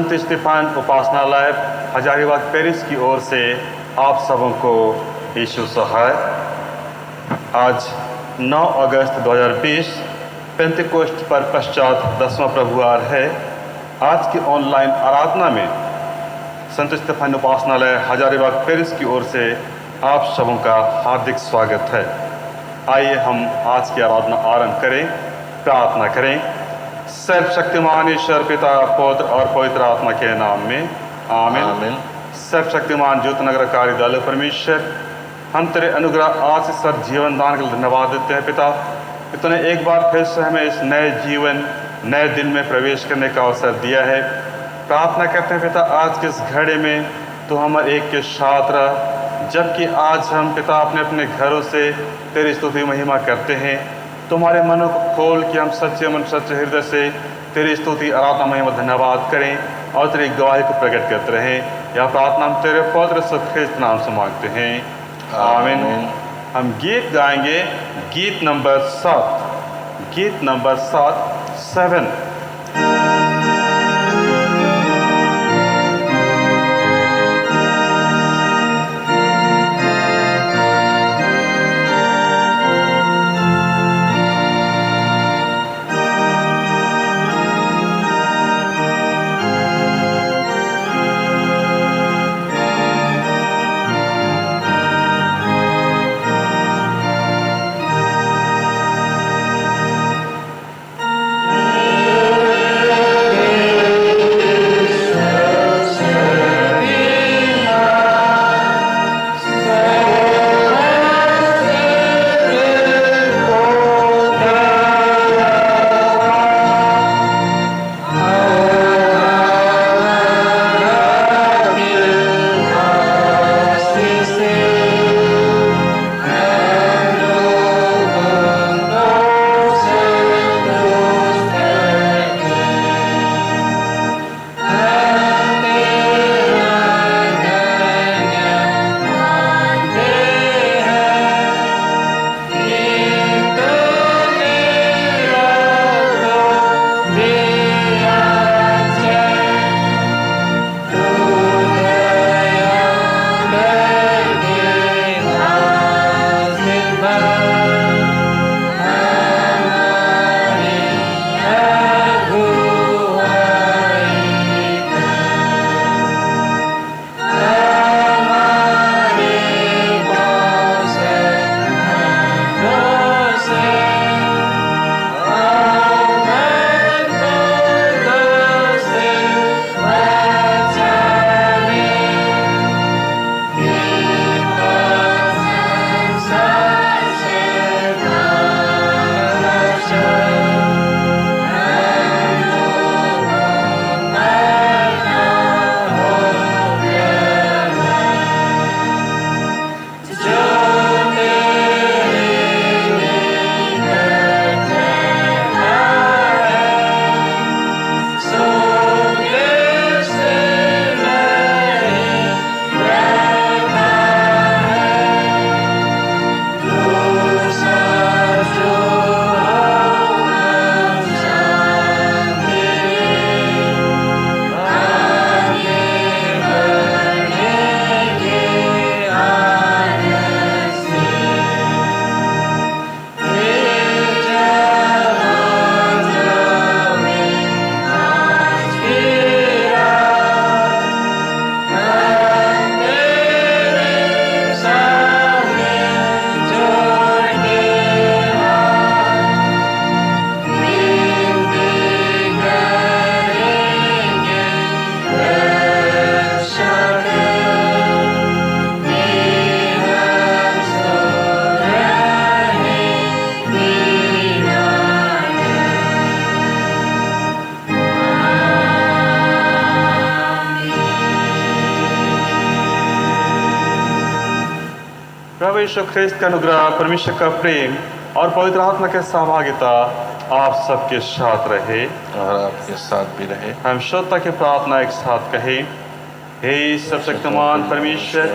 संत Stephen उपासनालय Hazaribagh Paris की ओर से आप सबों को यीशु सहाय। आज 9 अगस्त 2020 पेंतिकोस्ट पर पश्चात 10वां प्रभुवार है। आज की ऑनलाइन आराधना में संत स्टीफन उपासनालय हजारीबाग पेरिस की ओर से आप सबों का हार्दिक स्वागत है। आइए हम आज की आराधना आरंभ करें, प्रार्थना करें। सर्वशक्तिमान ईश्वर पिता, पुत्र और पवित्र आत्मा के नाम में आमीन। सर्वशक्तिमान ज्योत नगरकारी दयालु परमेश्वर, हम तेरे अनुग्रह आशीष और जीवन दान के लिए धन्यवाद देते हैं पिता। तूने एक बार फिर से हमें इस नए जीवन, नए दिन में प्रवेश करने का अवसर दिया है। प्रार्थना करते हैं पिता, आज के इस घड़ी में तो हमारे एक के साथ रह, जबकि आज हम पिता अपने अपने घरों से तेरी स्तुति महिमा करते हैं। तुम्हारे मनों को खोल के हम सच्चे मन सच्चे हृदय से तेरी स्तुति आराधना महिमा धन्यवाद करें और तेरी गवाही को प्रकट करते रहें। यह प्रार्थना हम तेरे पवित्र यीशु ख्रीस्त नाम से मांगते हैं, आमीन। हम गीत गाएंगे, गीत नंबर 7। प्रभु यीशु ख्रीस्त का अनुग्रह, परमेश्वर का प्रेम और पवित्र आत्मा के सहभागिता आप सबके साथ रहे और आपके साथ भी रहे। हम श्रोता की प्रार्थना एक साथ कहें। हे सर्वशक्तिमान परमेश्वर,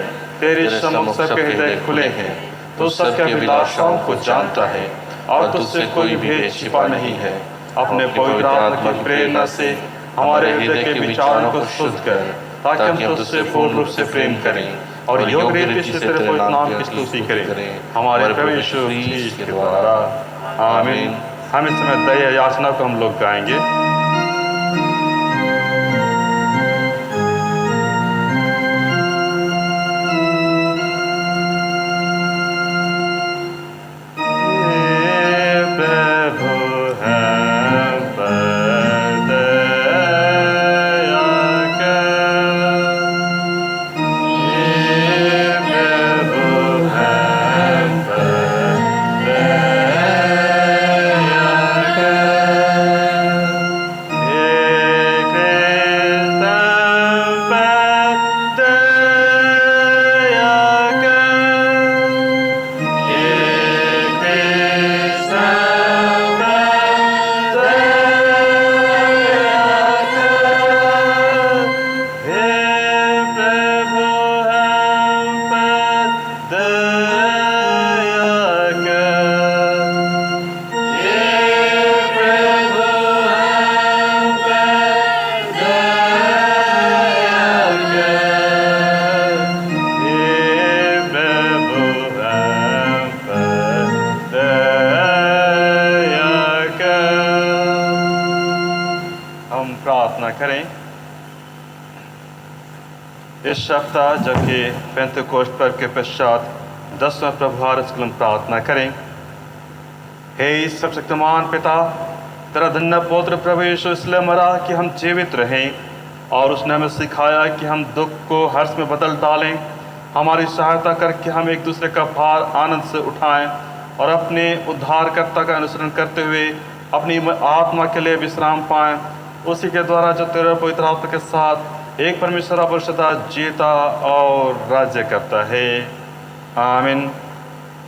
तेरे सम्मुख सबके हृदय खुले हैं, तो सबके अभिलाषाओं को जानता है और तुझसे कोई भेद छिपा नहीं है। अपने पवित्र आत्मा की प्रेरणा से हमारे हृदय के विचारों को शुद्ध कर, ताकि हम तुझसे पूर्ण रूप से प्रेम करें और योग्य रीति से तेरे पवित्र नाम की स्तुति करें, हमारे प्रभु यीशु ख्रीस्त के द्वारा। आमीन। हम इस समय दया याचना को हम लोग गाएंगे। करें। इस सप्ताह जबकि पेंतेकोस्त पर्व के पश्चात 10वां प्रभात इसके लिए हम प्रार्थना करें। हे सर्वशक्तिमान पिता, तेरा धन्य पौत्र प्रभु यीशु इसलिए मरा कि हम जीवित रहें, और उसने हमें सिखाया कि हम दुख को हर्ष में बदल डालें। हमारी सहायता करके हम एक दूसरे का भार आनंद से उठाएं और अपने उद्धारकर्ता का अनुसरण करते हुए अपनी आत्मा के लिए विश्राम पाएं। उसी के द्वारा जो तेरे पवित्र आत्मा के साथ एक परमेश्वर परिशुद्ध जीता और राज्य करता है। आमीन।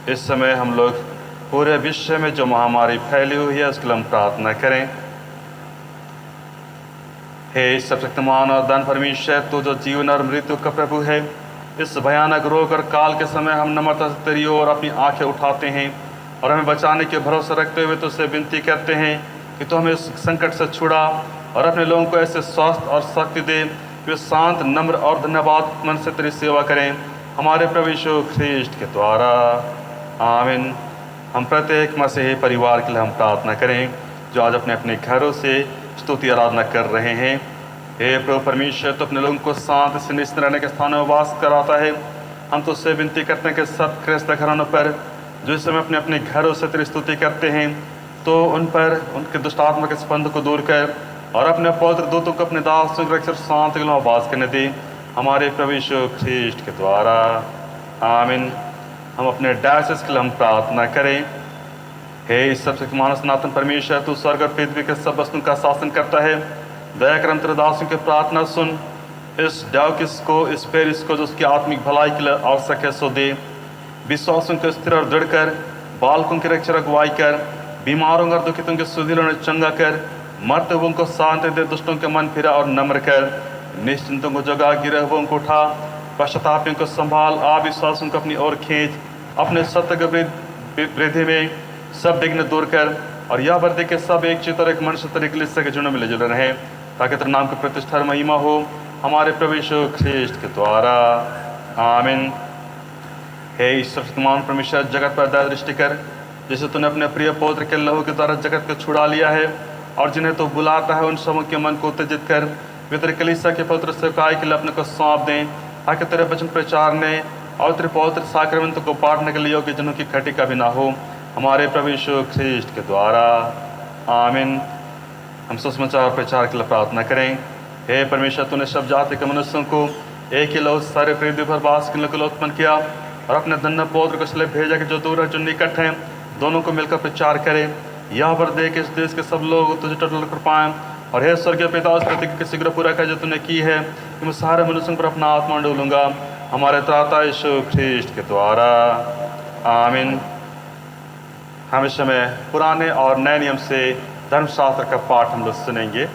इस समय हम लोग पूरे विश्व में जो महामारी फैली हुई है उसके लिए हम प्रार्थना करें। हे सर्वशक्तिमान और धन परमेश्वर, तू जो जीवन और मृत्यु का प्रभु है, इस भयानक रोग और काल के समय हम नम्रता से तेरी ओर अपनी आंखें उठाते हैं और हमें बचाने के भरोसा रखते हुए तुझसे विनती करते हैं कि तू हमें इस संकट से छुड़ा और अपने लोगों को ऐसे स्वास्थ्य और शक्ति दे कि वे शांत, नम्र और धन्यवाद मन से तेरी सेवा करें, हमारे प्रभु यीशु ख्रीस्ट के द्वारा। आमीन। हम प्रत्येक मसीही परिवार के लिए हम प्रार्थना करें जो आज अपने अपने घरों से स्तुति आराधना कर रहे हैं। हे प्रभु परमेश्वर, तो अपने लोगों को शांत से निश्चित रहने के स्थानों में वास कराता है। हम तो उससे विनती करते हैं कि सब क्रैस्त घरानों पर जो इस समय अपने अपने घरों से तेरी स्तुति करते हैं, तो उन पर उनके दुष्टात्मा के स्पंद को दूर कर और अपने पवित्र दूतों को अपने दास रक्षक शांत के वास करने दे, हमारे प्रभु यीशु ख्रीस्ट के द्वारा। आमीन। हम अपने डायसिस के लिए हम प्रार्थना करें। हे सर्वशक्तिमान सनातन परमेश्वर, तू स्वर्ग और पृथ्वी के सब वस्तुओं का शासन करता है। दया कर तेरे दासों की प्रार्थना सुन। इस डायोकिस को, इस पेरिस को जो उसकी आत्मिक भलाई के लिए आवश्यक है सो दे। विश्वासों को स्थिर और दृढ़ कर, बालकों की रक्षा अगुवाई कर, बीमारों और दुखितों के सुधिलों ने चंगा कर, मरते हुओं को शांति दे, दुष्टों के मन फिरा और नम्र कर, निश्चिंतों को जगा, गिरे हुओं को उठा, पश्चातापियों को संभाल, अविश्वासों को अपनी ओर खींच, अपने सत्य के वृद्धि में सब विघ्न दूर कर, और यह वर्दी के सब एक चित और एक मनुष्य तरीके के जुड़े मिले जुले रहें, ताकि तेरे नाम की प्रतिष्ठा और महिमा हो, हमारे प्रभु यीशु ख्रीस्ट के द्वारा। आमीन। हे सर्वशक्तिमान परमेश्वर, जगत पर दया दृष्टि कर, जैसे तूने अपने प्रिय पौत्र के लहू के द्वारा जगत को छुड़ा लिया है, और जिन्हें तो बुलाता है उन सबों के मन को उत्तेजित कर वे तेरे कलीसिया के पवित्र सेवकाई के लिए अपने को सौंप दें, ताकि तेरे वचन प्रचारने और तेरे पवित्र साक्रामेंटों को बांटने के लिए योग्य जनों की खटी का भी ना हो, हमारे प्रभु यीशु ख्रीस्ट के द्वारा। आमीन। हम सुसमाचार प्रचार के लिए प्रार्थना करें। हे परमेश्वर, तूने सब जाति के मनुष्यों को एक ही लौट सारे पृथ्वी पर वास करने के लिए उत्पन्न किया और अपने धन्य पौत्र को इसलिए भेजा कि जो दूर है जो निकट हैं दोनों को मिलकर प्रचार करें। यहाँ पर देख इस देश के सब लोग तुझे टटोल कर पाएं, और हे स्वर्गीय पिता, उस प्रतिज्ञा की शीघ्र पूरा कर जो तूने की है कि मैं सारे मनुष्यों पर अपना आत्मा डोलूंगा, हमारे त्राता यीशु ख्रीस्ट के द्वारा। आमीन। हम इस समय पुराने और नए नियम से धर्मशास्त्र का पाठ हम लोग सुनेंगे।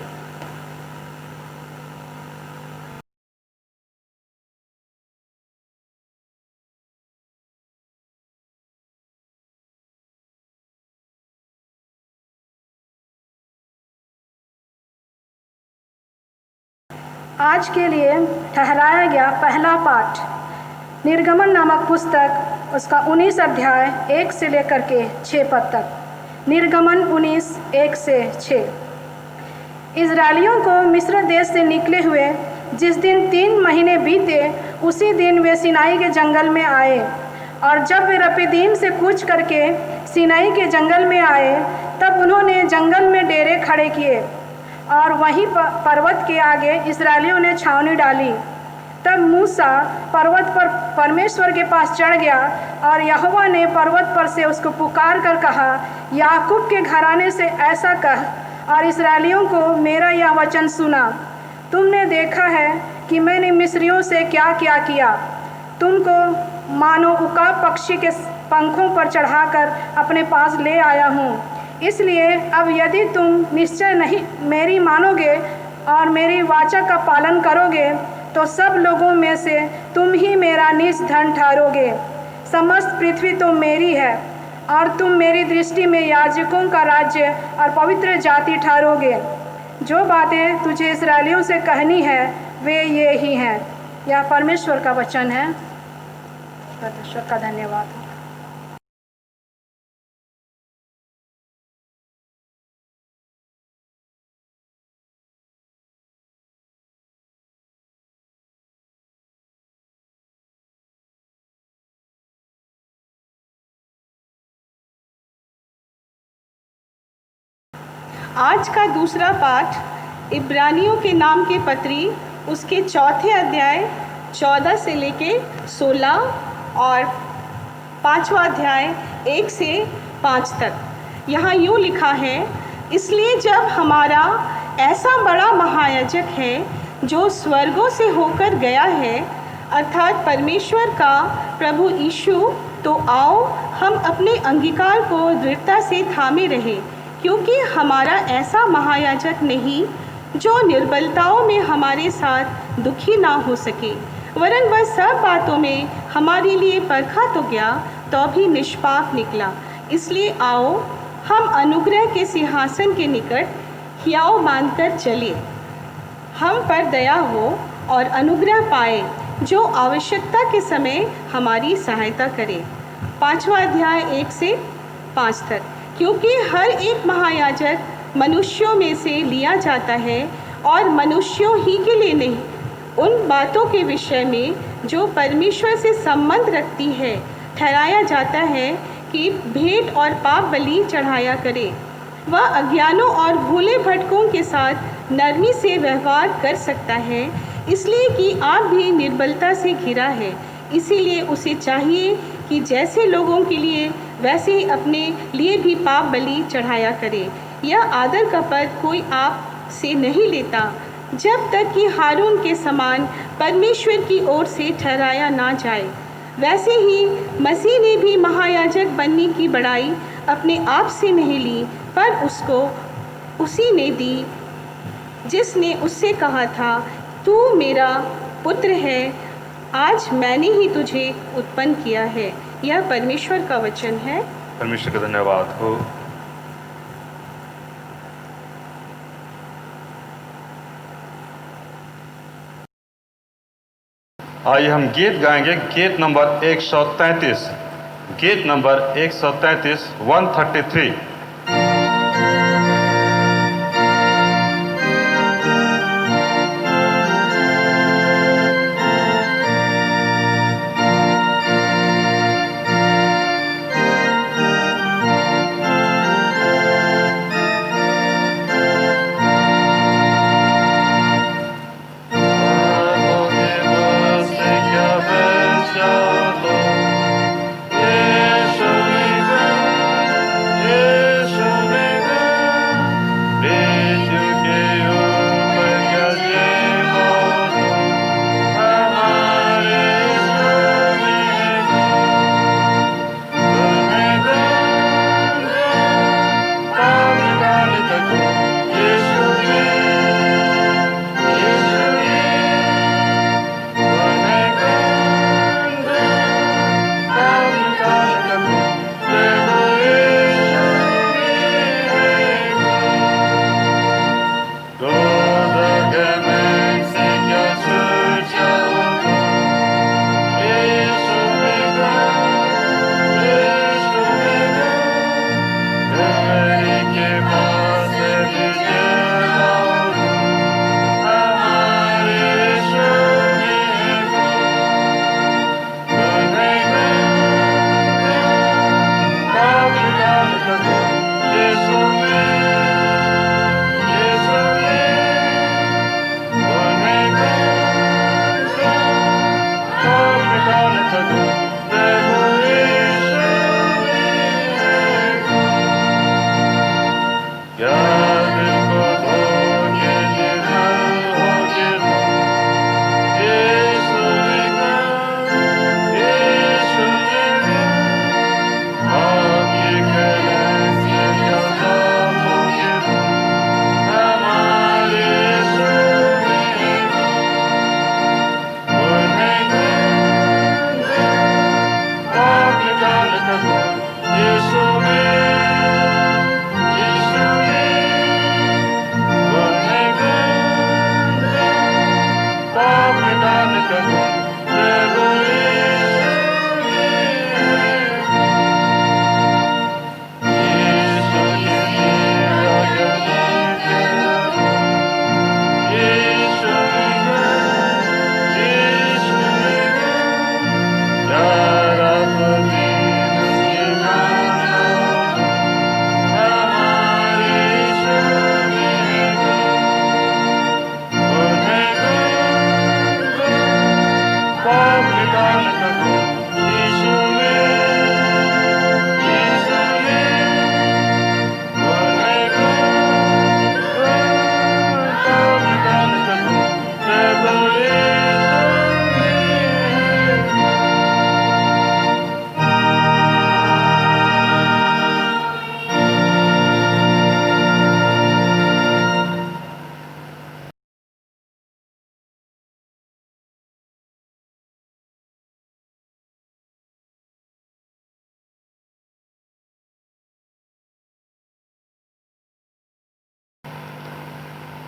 आज के लिए ठहराया गया पहला पाठ निर्गमन नामक पुस्तक, उसका 19 अध्याय 1 से लेकर के 6 पद तक। निर्गमन 19 1 से 6। इजराइलियों को मिस्र देश से निकले हुए जिस दिन 3 महीने बीते, उसी दिन वे सिनाई के जंगल में आए। और जब वे रपीदीम से कूच करके सिनाई के जंगल में आए, तब उन्होंने जंगल में डेरे खड़े किए और वहीं पर्वत के आगे इस्राएलियों ने छावनी डाली। तब मूसा पर्वत पर परमेश्वर के पास चढ़ गया और यहोवा ने पर्वत पर से उसको पुकार कर कहा, याकूब के घराने से ऐसा कह और इस्राएलियों को मेरा यह वचन सुना। तुमने देखा है कि मैंने मिस्रियों से क्या क्या किया। तुमको मानो उकाब पक्षी के पंखों पर चढ़ाकर अपने पास ले आया हूँ। इसलिए अब यदि तुम निश्चय नहीं मेरी मानोगे और मेरी वाचा का पालन करोगे, तो सब लोगों में से तुम ही मेरा निज धन ठहरोगे। समस्त पृथ्वी तो मेरी है और तुम मेरी दृष्टि में याजकों का राज्य और पवित्र जाति ठहरोगे। जो बातें तुझे इस्राएलियों से कहनी है वे ये ही हैं। यह परमेश्वर का वचन है। परमेश्वर का धन्यवाद। आज का दूसरा पाठ इब्रानियों के नाम के पत्री, उसके 4 अध्याय 14 से लेके 16 और 5वां अध्याय 1 से 5 तक। यहाँ यूँ लिखा है, इसलिए जब हमारा ऐसा बड़ा महायाजक है जो स्वर्गों से होकर गया है, अर्थात परमेश्वर का प्रभु यीशु, तो आओ हम अपने अंगीकार को दृढ़ता से थामे रहें, क्योंकि हमारा ऐसा महायाजक नहीं जो निर्बलताओं में हमारे साथ दुखी ना हो सके, वरन वह सब बातों में हमारे लिए परखा तो गया, तो भी निष्पाप निकला। इसलिए आओ हम अनुग्रह के सिंहासन के निकट हियाव मानकर चले, हम पर दया हो और अनुग्रह पाए, जो आवश्यकता के समय हमारी सहायता करे। 5वां अध्याय 1 से 5 तक। क्योंकि हर एक महायाजक मनुष्यों में से लिया जाता है और मनुष्यों ही के लिए नहीं, उन बातों के विषय में जो परमेश्वर से संबंध रखती है ठहराया जाता है कि भेंट और पाप बलि चढ़ाया करे। वह अज्ञानों और भूले भटकों के साथ नरमी से व्यवहार कर सकता है, इसलिए कि आप भी निर्बलता से घिरा है। इसीलिए उसे चाहिए कि जैसे लोगों के लिए वैसे ही अपने लिए भी पाप बलि चढ़ाया करे। यह आदर का पद कोई आप से नहीं लेता, जब तक कि हारून के समान परमेश्वर की ओर से ठहराया ना जाए। वैसे ही मसीह ने भी महायाजक बनने की बड़ाई अपने आप से नहीं ली, पर उसको उसी ने दी जिसने उससे कहा था, तू मेरा पुत्र है, आज मैंने ही तुझे उत्पन्न किया है। यह परमेश्वर का वचन है। परमेश्वर का धन्यवाद हो। आइए हम गीत गाएंगे, गीत नंबर 133, गीत नंबर 133, 133। Yeah.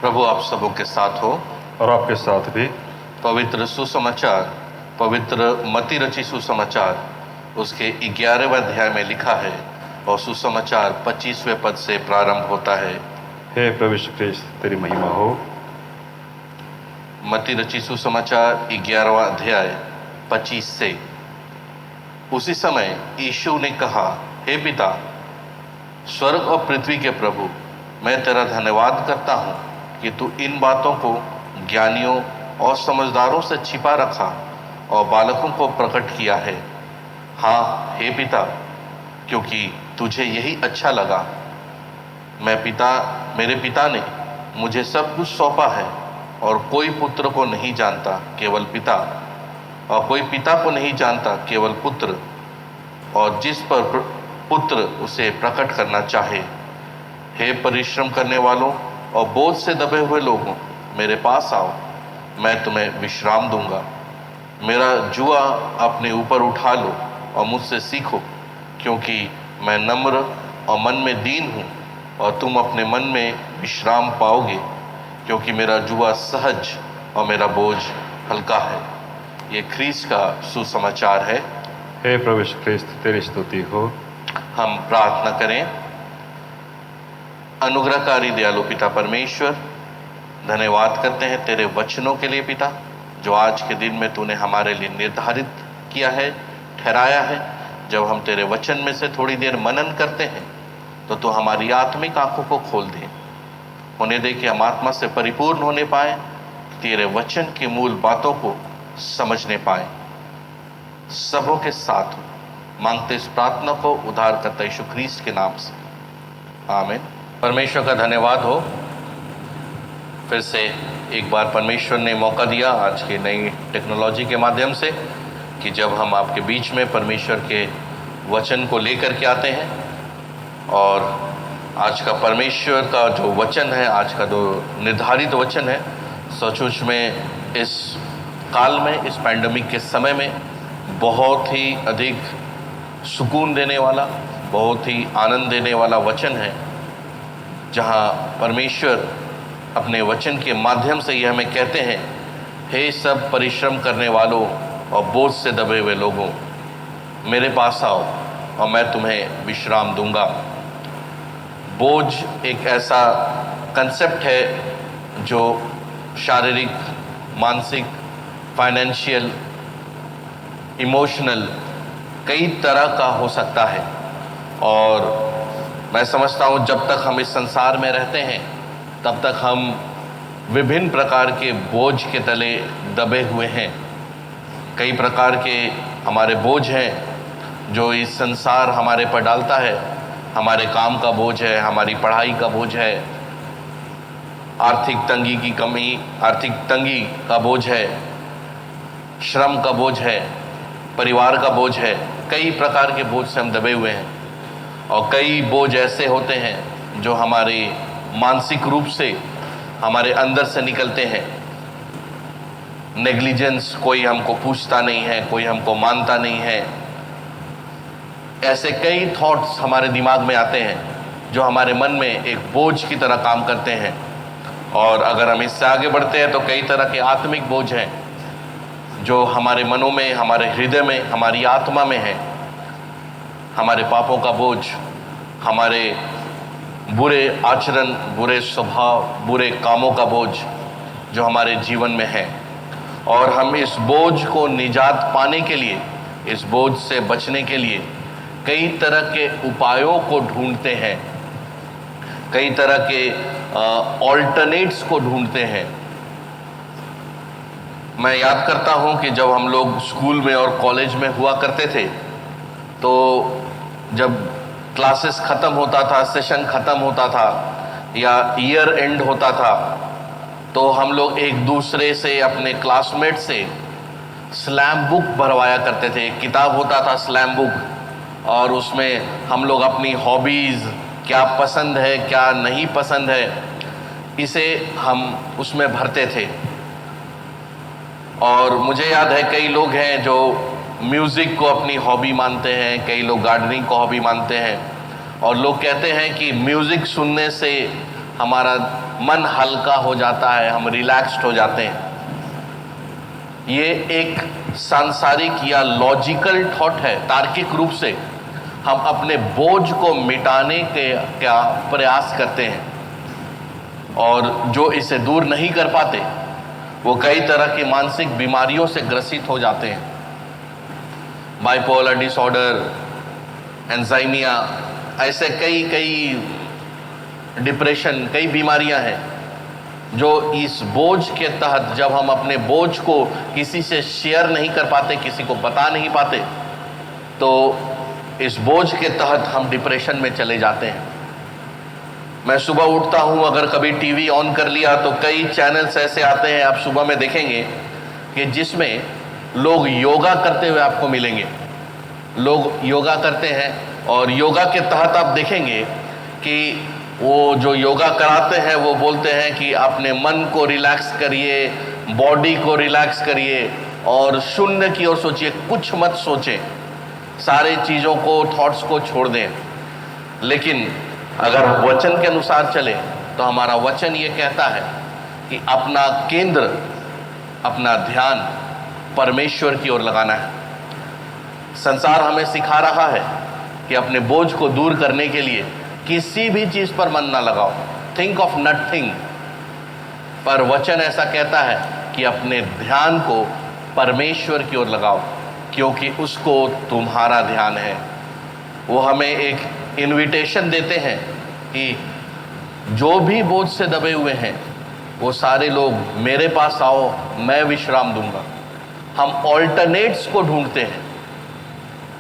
प्रभु आप सबों के साथ हो। और आपके साथ भी। पवित्र सुसमाचार, पवित्र मत्ती रची सुसमाचार उसके 11वें अध्याय में लिखा है और सुसमाचार 25वें पद से प्रारंभ होता है। हे प्रभु यीशु ख्रिस्त तेरी महिमा हो। मत्ती रची सुसमाचार 11वां अध्याय 25 से। उसी समय यीशु ने कहा, हे पिता, स्वर्ग और पृथ्वी के प्रभु, मैं तेरा धन्यवाद करता हूँ कि तू इन बातों को ज्ञानियों और समझदारों से छिपा रखा और बालकों को प्रकट किया है। हाँ हे पिता, क्योंकि तुझे यही अच्छा लगा। मेरे पिता ने मुझे सब कुछ सौंपा है और कोई पुत्र को नहीं जानता केवल पिता, और कोई पिता को नहीं जानता केवल पुत्र, और जिस पर पुत्र उसे प्रकट करना चाहे। हे परिश्रम करने वालों और बोझ से दबे हुए लोगों, मेरे पास आओ, मैं तुम्हें विश्राम दूंगा। मेरा जुआ अपने ऊपर उठा लो और मुझसे सीखो, क्योंकि मैं नम्र और मन में दीन हूँ, और तुम अपने मन में विश्राम पाओगे, क्योंकि मेरा जुआ सहज और मेरा बोझ हल्का है। ये ख्रीस्त का सुसमाचार है। हे प्रभु यीशु ख्रिस्त तेरी स्तुति हो। हम प्रार्थना करें। अनुग्रहकारी दयालु पिता परमेश्वर, धन्यवाद करते हैं तेरे वचनों के लिए पिता, जो आज के दिन में तूने हमारे लिए निर्धारित किया है, ठहराया है। जब हम तेरे वचन में से थोड़ी देर मनन करते हैं तो तू हमारी आत्मिक आंखों को खोल दे, होने दे कि हम आत्मा से परिपूर्ण होने पाए, तेरे वचन की मूल बातों को समझने पाए। सबों के साथ मांगते इस प्रार्थना को उद्धारकर्ता यीशु ख्रीस्त के नाम से, आमीन। परमेश्वर का धन्यवाद हो। फिर से एक बार परमेश्वर ने मौका दिया आज की नई टेक्नोलॉजी के माध्यम से कि जब हम आपके बीच में परमेश्वर के वचन को लेकर के आते हैं, और आज का परमेश्वर का जो वचन है, आज का जो निर्धारित वचन है, सचमुच में इस काल में, इस पैंडेमिक के समय में बहुत ही अधिक सुकून देने वाला, बहुत ही आनंद देने वाला वचन है, जहाँ परमेश्वर अपने वचन के माध्यम से ये हमें कहते हैं, हे सब परिश्रम करने वालों और बोझ से दबे हुए लोगों, मेरे पास आओ और मैं तुम्हें विश्राम दूंगा। बोझ एक ऐसा कंसेप्ट है जो शारीरिक, मानसिक, फाइनेंशियल, इमोशनल कई तरह का हो सकता है। और मैं समझता हूँ जब तक हम इस संसार में रहते हैं तब तक हम विभिन्न प्रकार के बोझ के तले दबे हुए हैं। कई प्रकार के हमारे बोझ हैं जो इस संसार हमारे पर डालता है। हमारे काम का बोझ है, हमारी पढ़ाई का बोझ है, आर्थिक तंगी की कमी, आर्थिक तंगी का बोझ है, श्रम का बोझ है, परिवार का बोझ है। कई प्रकार के बोझ से हम दबे हुए हैं। और कई बोझ ऐसे होते हैं जो हमारे मानसिक रूप से हमारे अंदर से निकलते हैं। नेग्लिजेंस, कोई हमको पूछता नहीं है, कोई हमको मानता नहीं है। ऐसे कई थॉट्स हमारे दिमाग में आते हैं जो हमारे मन में एक बोझ की तरह काम करते हैं। और अगर हम इससे आगे बढ़ते हैं तो कई तरह के आत्मिक बोझ हैं जो हमारे मनों में, हमारे हृदय में, हमारी आत्मा में है। हमारे पापों का बोझ, हमारे बुरे आचरण, बुरे स्वभाव, बुरे कामों का बोझ जो हमारे जीवन में है। और हम इस बोझ को निजात पाने के लिए, इस बोझ से बचने के लिए कई तरह के उपायों को ढूंढते हैं, कई तरह के ऑल्टरनेट्स को ढूंढते हैं। मैं याद करता हूं कि जब हम लोग स्कूल में और कॉलेज में हुआ करते थे तो जब क्लासेस ख़त्म होता था, सेशन ख़त्म होता था या ईयर एंड होता था, तो हम लोग एक दूसरे से, अपने क्लासमेट से स्लैम बुक भरवाया करते थे। एक किताब होता था स्लैम बुक, और उसमें हम लोग अपनी हॉबीज़, क्या पसंद है क्या नहीं पसंद है, इसे हम उसमें भरते थे। और मुझे याद है कई लोग हैं जो म्यूज़िक को अपनी हॉबी मानते हैं, कई लोग गार्डनिंग को हॉबी मानते हैं। और लोग कहते हैं कि म्यूज़िक सुनने से हमारा मन हल्का हो जाता है, हम रिलैक्स्ड हो जाते हैं। ये एक सांसारिक या लॉजिकल थॉट है। तार्किक रूप से हम अपने बोझ को मिटाने के क्या प्रयास करते हैं, और जो इसे दूर नहीं कर पाते वो कई तरह की मानसिक बीमारियों से ग्रसित हो जाते हैं। बाइपोलर डिसऑर्डर, एंजाइमिया, ऐसे कई डिप्रेशन, कई बीमारियां हैं जो इस बोझ के तहत, जब हम अपने बोझ को किसी से शेयर नहीं कर पाते, किसी को बता नहीं पाते, तो इस बोझ के तहत हम डिप्रेशन में चले जाते हैं। मैं सुबह उठता हूं, अगर कभी टीवी ऑन कर लिया तो कई चैनल्स ऐसे आते हैं, आप सुबह में देखेंगे कि जिसमें लोग योगा करते हुए आपको मिलेंगे। लोग योगा करते हैं और योगा के तहत आप देखेंगे कि वो जो योगा कराते हैं वो बोलते हैं कि अपने मन को रिलैक्स करिए, बॉडी को रिलैक्स करिए और शून्य की ओर सोचिए, कुछ मत सोचें, सारे चीज़ों को, थॉट्स को छोड़ दें। लेकिन अगर वचन के अनुसार चले तो हमारा वचन ये कहता है कि अपना केंद्र, अपना ध्यान परमेश्वर की ओर लगाना है। संसार हमें सिखा रहा है कि अपने बोझ को दूर करने के लिए किसी भी चीज पर मन ना लगाओ, थिंक ऑफ नथिंग। पर वचन ऐसा कहता है कि अपने ध्यान को परमेश्वर की ओर लगाओ, क्योंकि उसको तुम्हारा ध्यान है। वो हमें एक इनविटेशन देते हैं कि जो भी बोझ से दबे हुए हैं वो सारे लोग मेरे पास आओ, मैं विश्राम दूंगा। हम ऑल्टरनेट्स को ढूंढते हैं।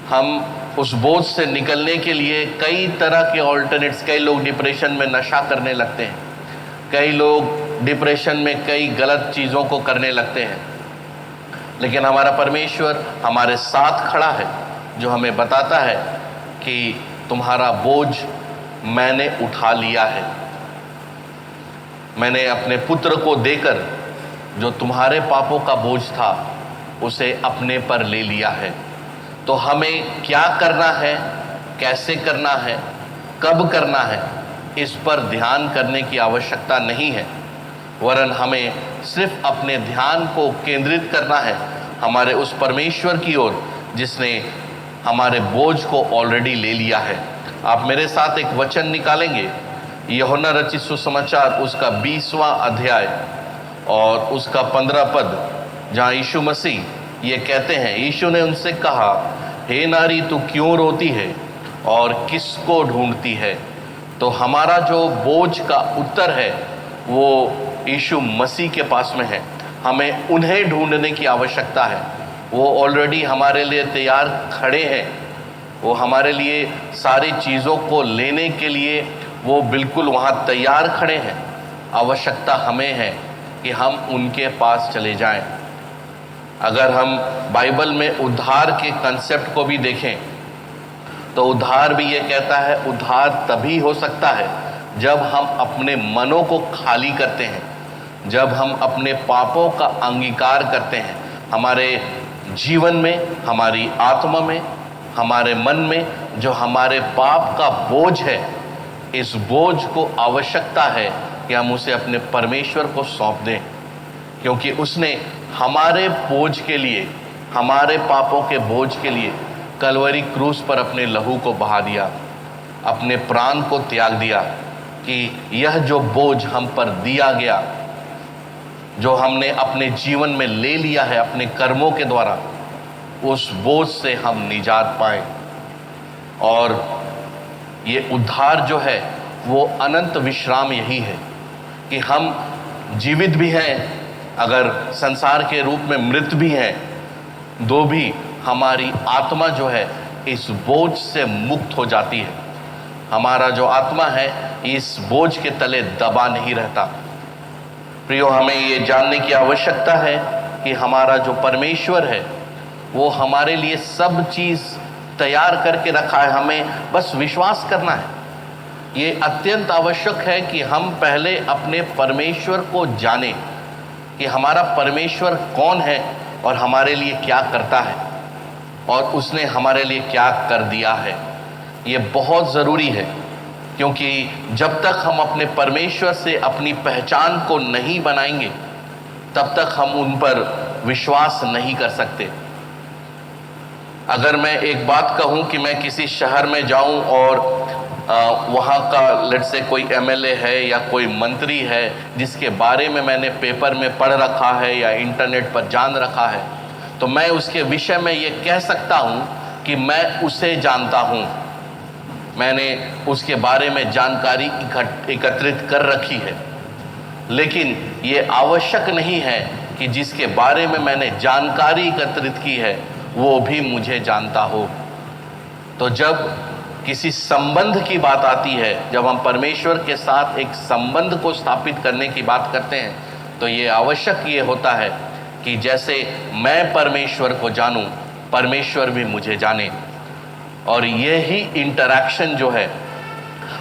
हम उस बोझ से निकलने के लिए कई तरह के ऑल्टरनेट्स, कई लोग डिप्रेशन में नशा करने लगते हैं, कई लोग डिप्रेशन में कई गलत चीज़ों को करने लगते हैं। लेकिन हमारा परमेश्वर हमारे साथ खड़ा है, जो हमें बताता है कि तुम्हारा बोझ मैंने उठा लिया है। मैंने अपने पुत्र को देकर जो तुम्हारे पापों का बोझ था उसे अपने पर ले लिया है। तो हमें क्या करना है, कैसे करना है, कब करना है, इस पर ध्यान करने की आवश्यकता नहीं है, वरन हमें सिर्फ अपने ध्यान को केंद्रित करना है हमारे उस परमेश्वर की ओर जिसने हमारे बोझ को ऑलरेडी ले लिया है। आप मेरे साथ एक वचन निकालेंगे, यूहन्ना रचित सुसमाचार उसका 20वां अध्याय और उसका 15 पद, जहाँ यीशु मसीह ये कहते हैं, यीशु ने उनसे कहा, हे नारी तू क्यों रोती है और किसको ढूंढती है। तो हमारा जो बोझ का उत्तर है वो यीशु मसीह के पास में है। हमें उन्हें ढूंढने की आवश्यकता है। वो ऑलरेडी हमारे लिए तैयार खड़े हैं। वो हमारे लिए सारी चीज़ों को लेने के लिए वो बिल्कुल वहाँ तैयार खड़े हैं। आवश्यकता हमें है कि हम उनके पास चले जाएं। अगर हम बाइबल में उद्धार के कंसेप्ट को भी देखें तो उद्धार भी ये कहता है, उद्धार तभी हो सकता है जब हम अपने मनों को खाली करते हैं, जब हम अपने पापों का अंगीकार करते हैं। हमारे जीवन में, हमारी आत्मा में, हमारे मन में जो हमारे पाप का बोझ है, इस बोझ को आवश्यकता है कि हम उसे अपने परमेश्वर को सौंप दें, क्योंकि उसने हमारे बोझ के लिए, हमारे पापों के बोझ के लिए कलवरी क्रूस पर अपने लहू को बहा दिया, अपने प्राण को त्याग दिया कि यह जो बोझ हम पर दिया गया, जो हमने अपने जीवन में ले लिया है अपने कर्मों के द्वारा, उस बोझ से हम निजात पाएं। और ये उद्धार जो है वो अनंत विश्राम यही है कि हम जीवित भी हैं, अगर संसार के रूप में मृत भी हैं, तो भी हमारी आत्मा जो है इस बोझ से मुक्त हो जाती है। हमारा जो आत्मा है इस बोझ के तले दबा नहीं रहता। प्रियो, हमें ये जानने की आवश्यकता है कि हमारा जो परमेश्वर है वो हमारे लिए सब चीज़ तैयार करके रखा है, हमें बस विश्वास करना है। ये अत्यंत आवश्यक है कि हम पहले अपने परमेश्वर को जानें कि हमारा परमेश्वर कौन है और हमारे लिए क्या करता है और उसने हमारे लिए क्या कर दिया है। ये बहुत ज़रूरी है क्योंकि जब तक हम अपने परमेश्वर से अपनी पहचान को नहीं बनाएंगे तब तक हम उन पर विश्वास नहीं कर सकते। अगर मैं एक बात कहूं कि मैं किसी शहर में जाऊं और वहाँ का लेट से कोई एमएलए है या कोई मंत्री है जिसके बारे में मैंने पेपर में पढ़ रखा है या इंटरनेट पर जान रखा है, तो मैं उसके विषय में ये कह सकता हूँ कि मैं उसे जानता हूँ, मैंने उसके बारे में जानकारी एकत्रित कर रखी है। लेकिन ये आवश्यक नहीं है कि जिसके बारे में मैंने जानकारी एकत्रित की है वो भी मुझे जानता हो। तो जब किसी संबंध की बात आती है, जब हम परमेश्वर के साथ एक संबंध को स्थापित करने की बात करते हैं, तो ये आवश्यक ये होता है कि जैसे मैं परमेश्वर को जानूं, परमेश्वर भी मुझे जाने। और यही इंटरैक्शन जो है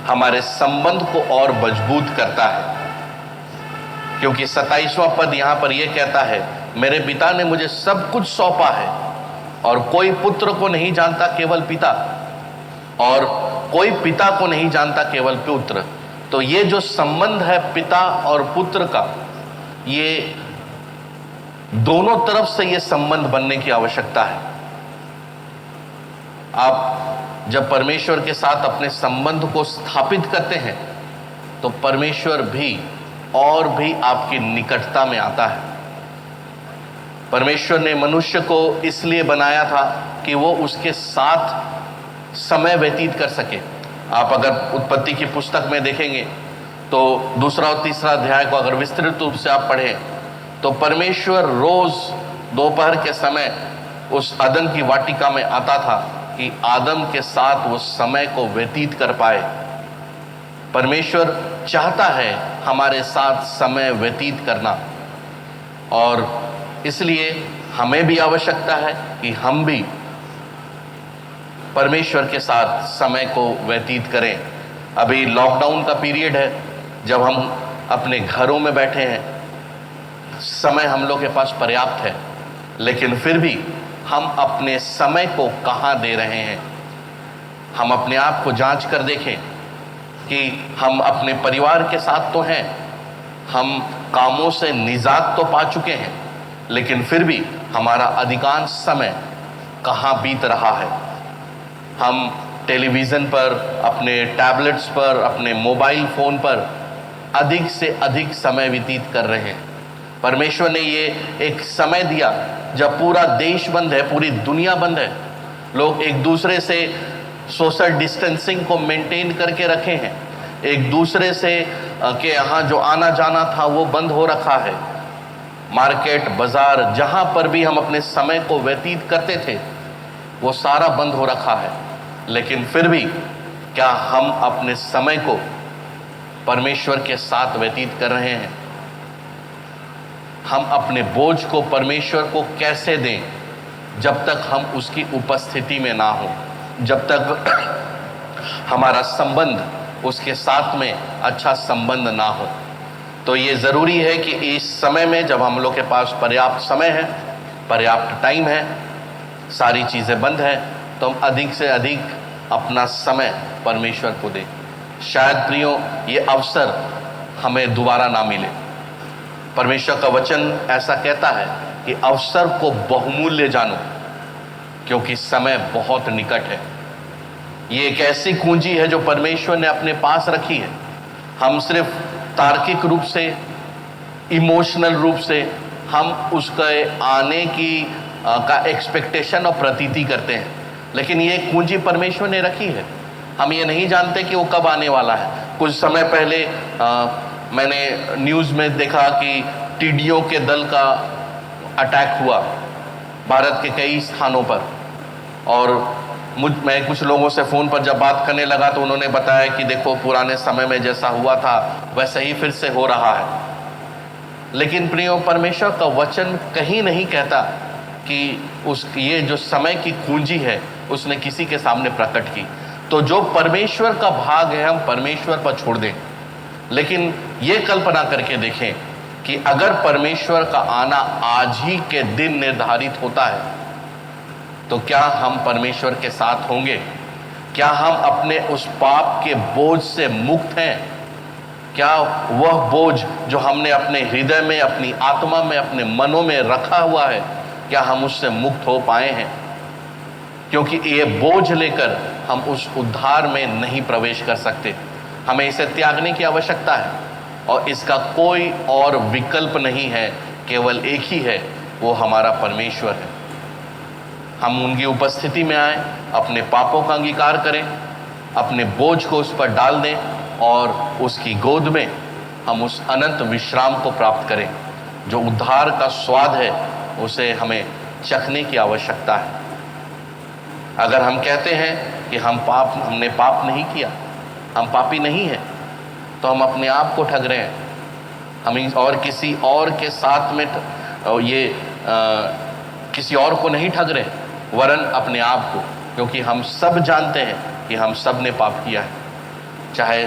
हमारे संबंध को और मजबूत करता है। क्योंकि 27वां पद यहाँ पर यह कहता है, मेरे पिता ने मुझे सब कुछ सौंपा है और कोई पुत्र को नहीं जानता केवल पिता, और कोई पिता को नहीं जानता केवल पुत्र। तो ये जो संबंध है पिता और पुत्र का, ये दोनों तरफ से ये संबंध बनने की आवश्यकता है। आप जब परमेश्वर के साथ अपने संबंध को स्थापित करते हैं तो परमेश्वर भी और भी आपकी निकटता में आता है। परमेश्वर ने मनुष्य को इसलिए बनाया था कि वो उसके साथ समय व्यतीत कर सके। आप अगर उत्पत्ति की पुस्तक में देखेंगे तो 2 और 3 अध्याय को अगर विस्तृत रूप से आप पढ़ें तो परमेश्वर रोज दोपहर के समय उस अदन की वाटिका में आता था कि आदम के साथ वो समय को व्यतीत कर पाए। परमेश्वर चाहता है हमारे साथ समय व्यतीत करना, और इसलिए हमें भी आवश्यकता है कि हम भी परमेश्वर के साथ समय को व्यतीत करें। अभी लॉकडाउन का पीरियड है, जब हम अपने घरों में बैठे हैं, समय हम लोग के पास पर्याप्त है, लेकिन फिर भी हम अपने समय को कहाँ दे रहे हैं। हम अपने आप को जांच कर देखें कि हम अपने परिवार के साथ तो हैं, हम कामों से निजात तो पा चुके हैं, लेकिन फिर भी हमारा अधिकांश समय कहाँ बीत रहा है। हम टेलीविज़न पर, अपने टैबलेट्स पर, अपने मोबाइल फ़ोन पर अधिक से अधिक समय व्यतीत कर रहे हैं। परमेश्वर ने ये एक समय दिया जब पूरा देश बंद है, पूरी दुनिया बंद है, लोग एक दूसरे से सोशल डिस्टेंसिंग को मेंटेन करके रखे हैं, एक दूसरे से के यहाँ जो आना जाना था वो बंद हो रखा है। मार्केट, बाजार, जहाँ पर भी हम अपने समय को व्यतीत करते थे वो सारा बंद हो रखा है। लेकिन फिर भी क्या हम अपने समय को परमेश्वर के साथ व्यतीत कर रहे हैं? हम अपने बोझ को परमेश्वर को कैसे दें जब तक हम उसकी उपस्थिति में ना हो, जब तक हमारा संबंध उसके साथ में अच्छा संबंध ना हो। तो ये ज़रूरी है कि इस समय में जब हम लोग के पास पर्याप्त समय है, पर्याप्त टाइम है, सारी चीज़ें बंद हैं, तो हम अधिक से अधिक अपना समय परमेश्वर को दें। शायद प्रियो ये अवसर हमें दोबारा ना मिले। परमेश्वर का वचन ऐसा कहता है कि अवसर को बहुमूल्य जानो, क्योंकि समय बहुत निकट है। ये एक ऐसी कुंजी है जो परमेश्वर ने अपने पास रखी है। हम सिर्फ तार्किक रूप से, इमोशनल रूप से हम उसके आने की का एक्सपेक्टेशन और प्रतीति करते हैं, लेकिन ये कुंजी परमेश्वर ने रखी है। हम ये नहीं जानते कि वो कब आने वाला है। कुछ समय पहले मैंने न्यूज़ में देखा कि टिड्डियों के दल का अटैक हुआ भारत के कई स्थानों पर, और मैं कुछ लोगों से फ़ोन पर जब बात करने लगा तो उन्होंने बताया कि देखो पुराने समय में जैसा हुआ था वैसा ही फिर से हो रहा है। लेकिन प्रियो, परमेश्वर का वचन कहीं नहीं कहता कि ये जो समय की कुंजी है उसने किसी के सामने प्रकट की। तो जो परमेश्वर का भाग है हम परमेश्वर पर छोड़ दें, लेकिन ये कल्पना करके देखें कि अगर परमेश्वर का आना आज ही के दिन निर्धारित होता है तो क्या हम परमेश्वर के साथ होंगे? क्या हम अपने उस पाप के बोझ से मुक्त हैं? क्या वह बोझ जो हमने अपने हृदय में, अपनी आत्मा में, अपने मनों में रखा हुआ है, क्या हम उससे मुक्त हो पाए हैं? क्योंकि ये बोझ लेकर हम उस उद्धार में नहीं प्रवेश कर सकते। हमें इसे त्यागने की आवश्यकता है और इसका कोई और विकल्प नहीं है, केवल एक ही है, वो हमारा परमेश्वर है। हम उनकी उपस्थिति में आए, अपने पापों का अंगीकार करें, अपने बोझ को उस पर डाल दें और उसकी गोद में हम उस अनंत विश्राम को प्राप्त करें। जो उद्धार का स्वाद है उसे हमें चखने की आवश्यकता है। अगर हम कहते हैं कि हमने पाप नहीं किया, हम पापी नहीं हैं, तो हम अपने आप को ठग रहे हैं। हम और किसी और के साथ में किसी और को नहीं ठग रहे, वरन अपने आप को, क्योंकि हम सब जानते हैं कि हम सब ने पाप किया है, चाहे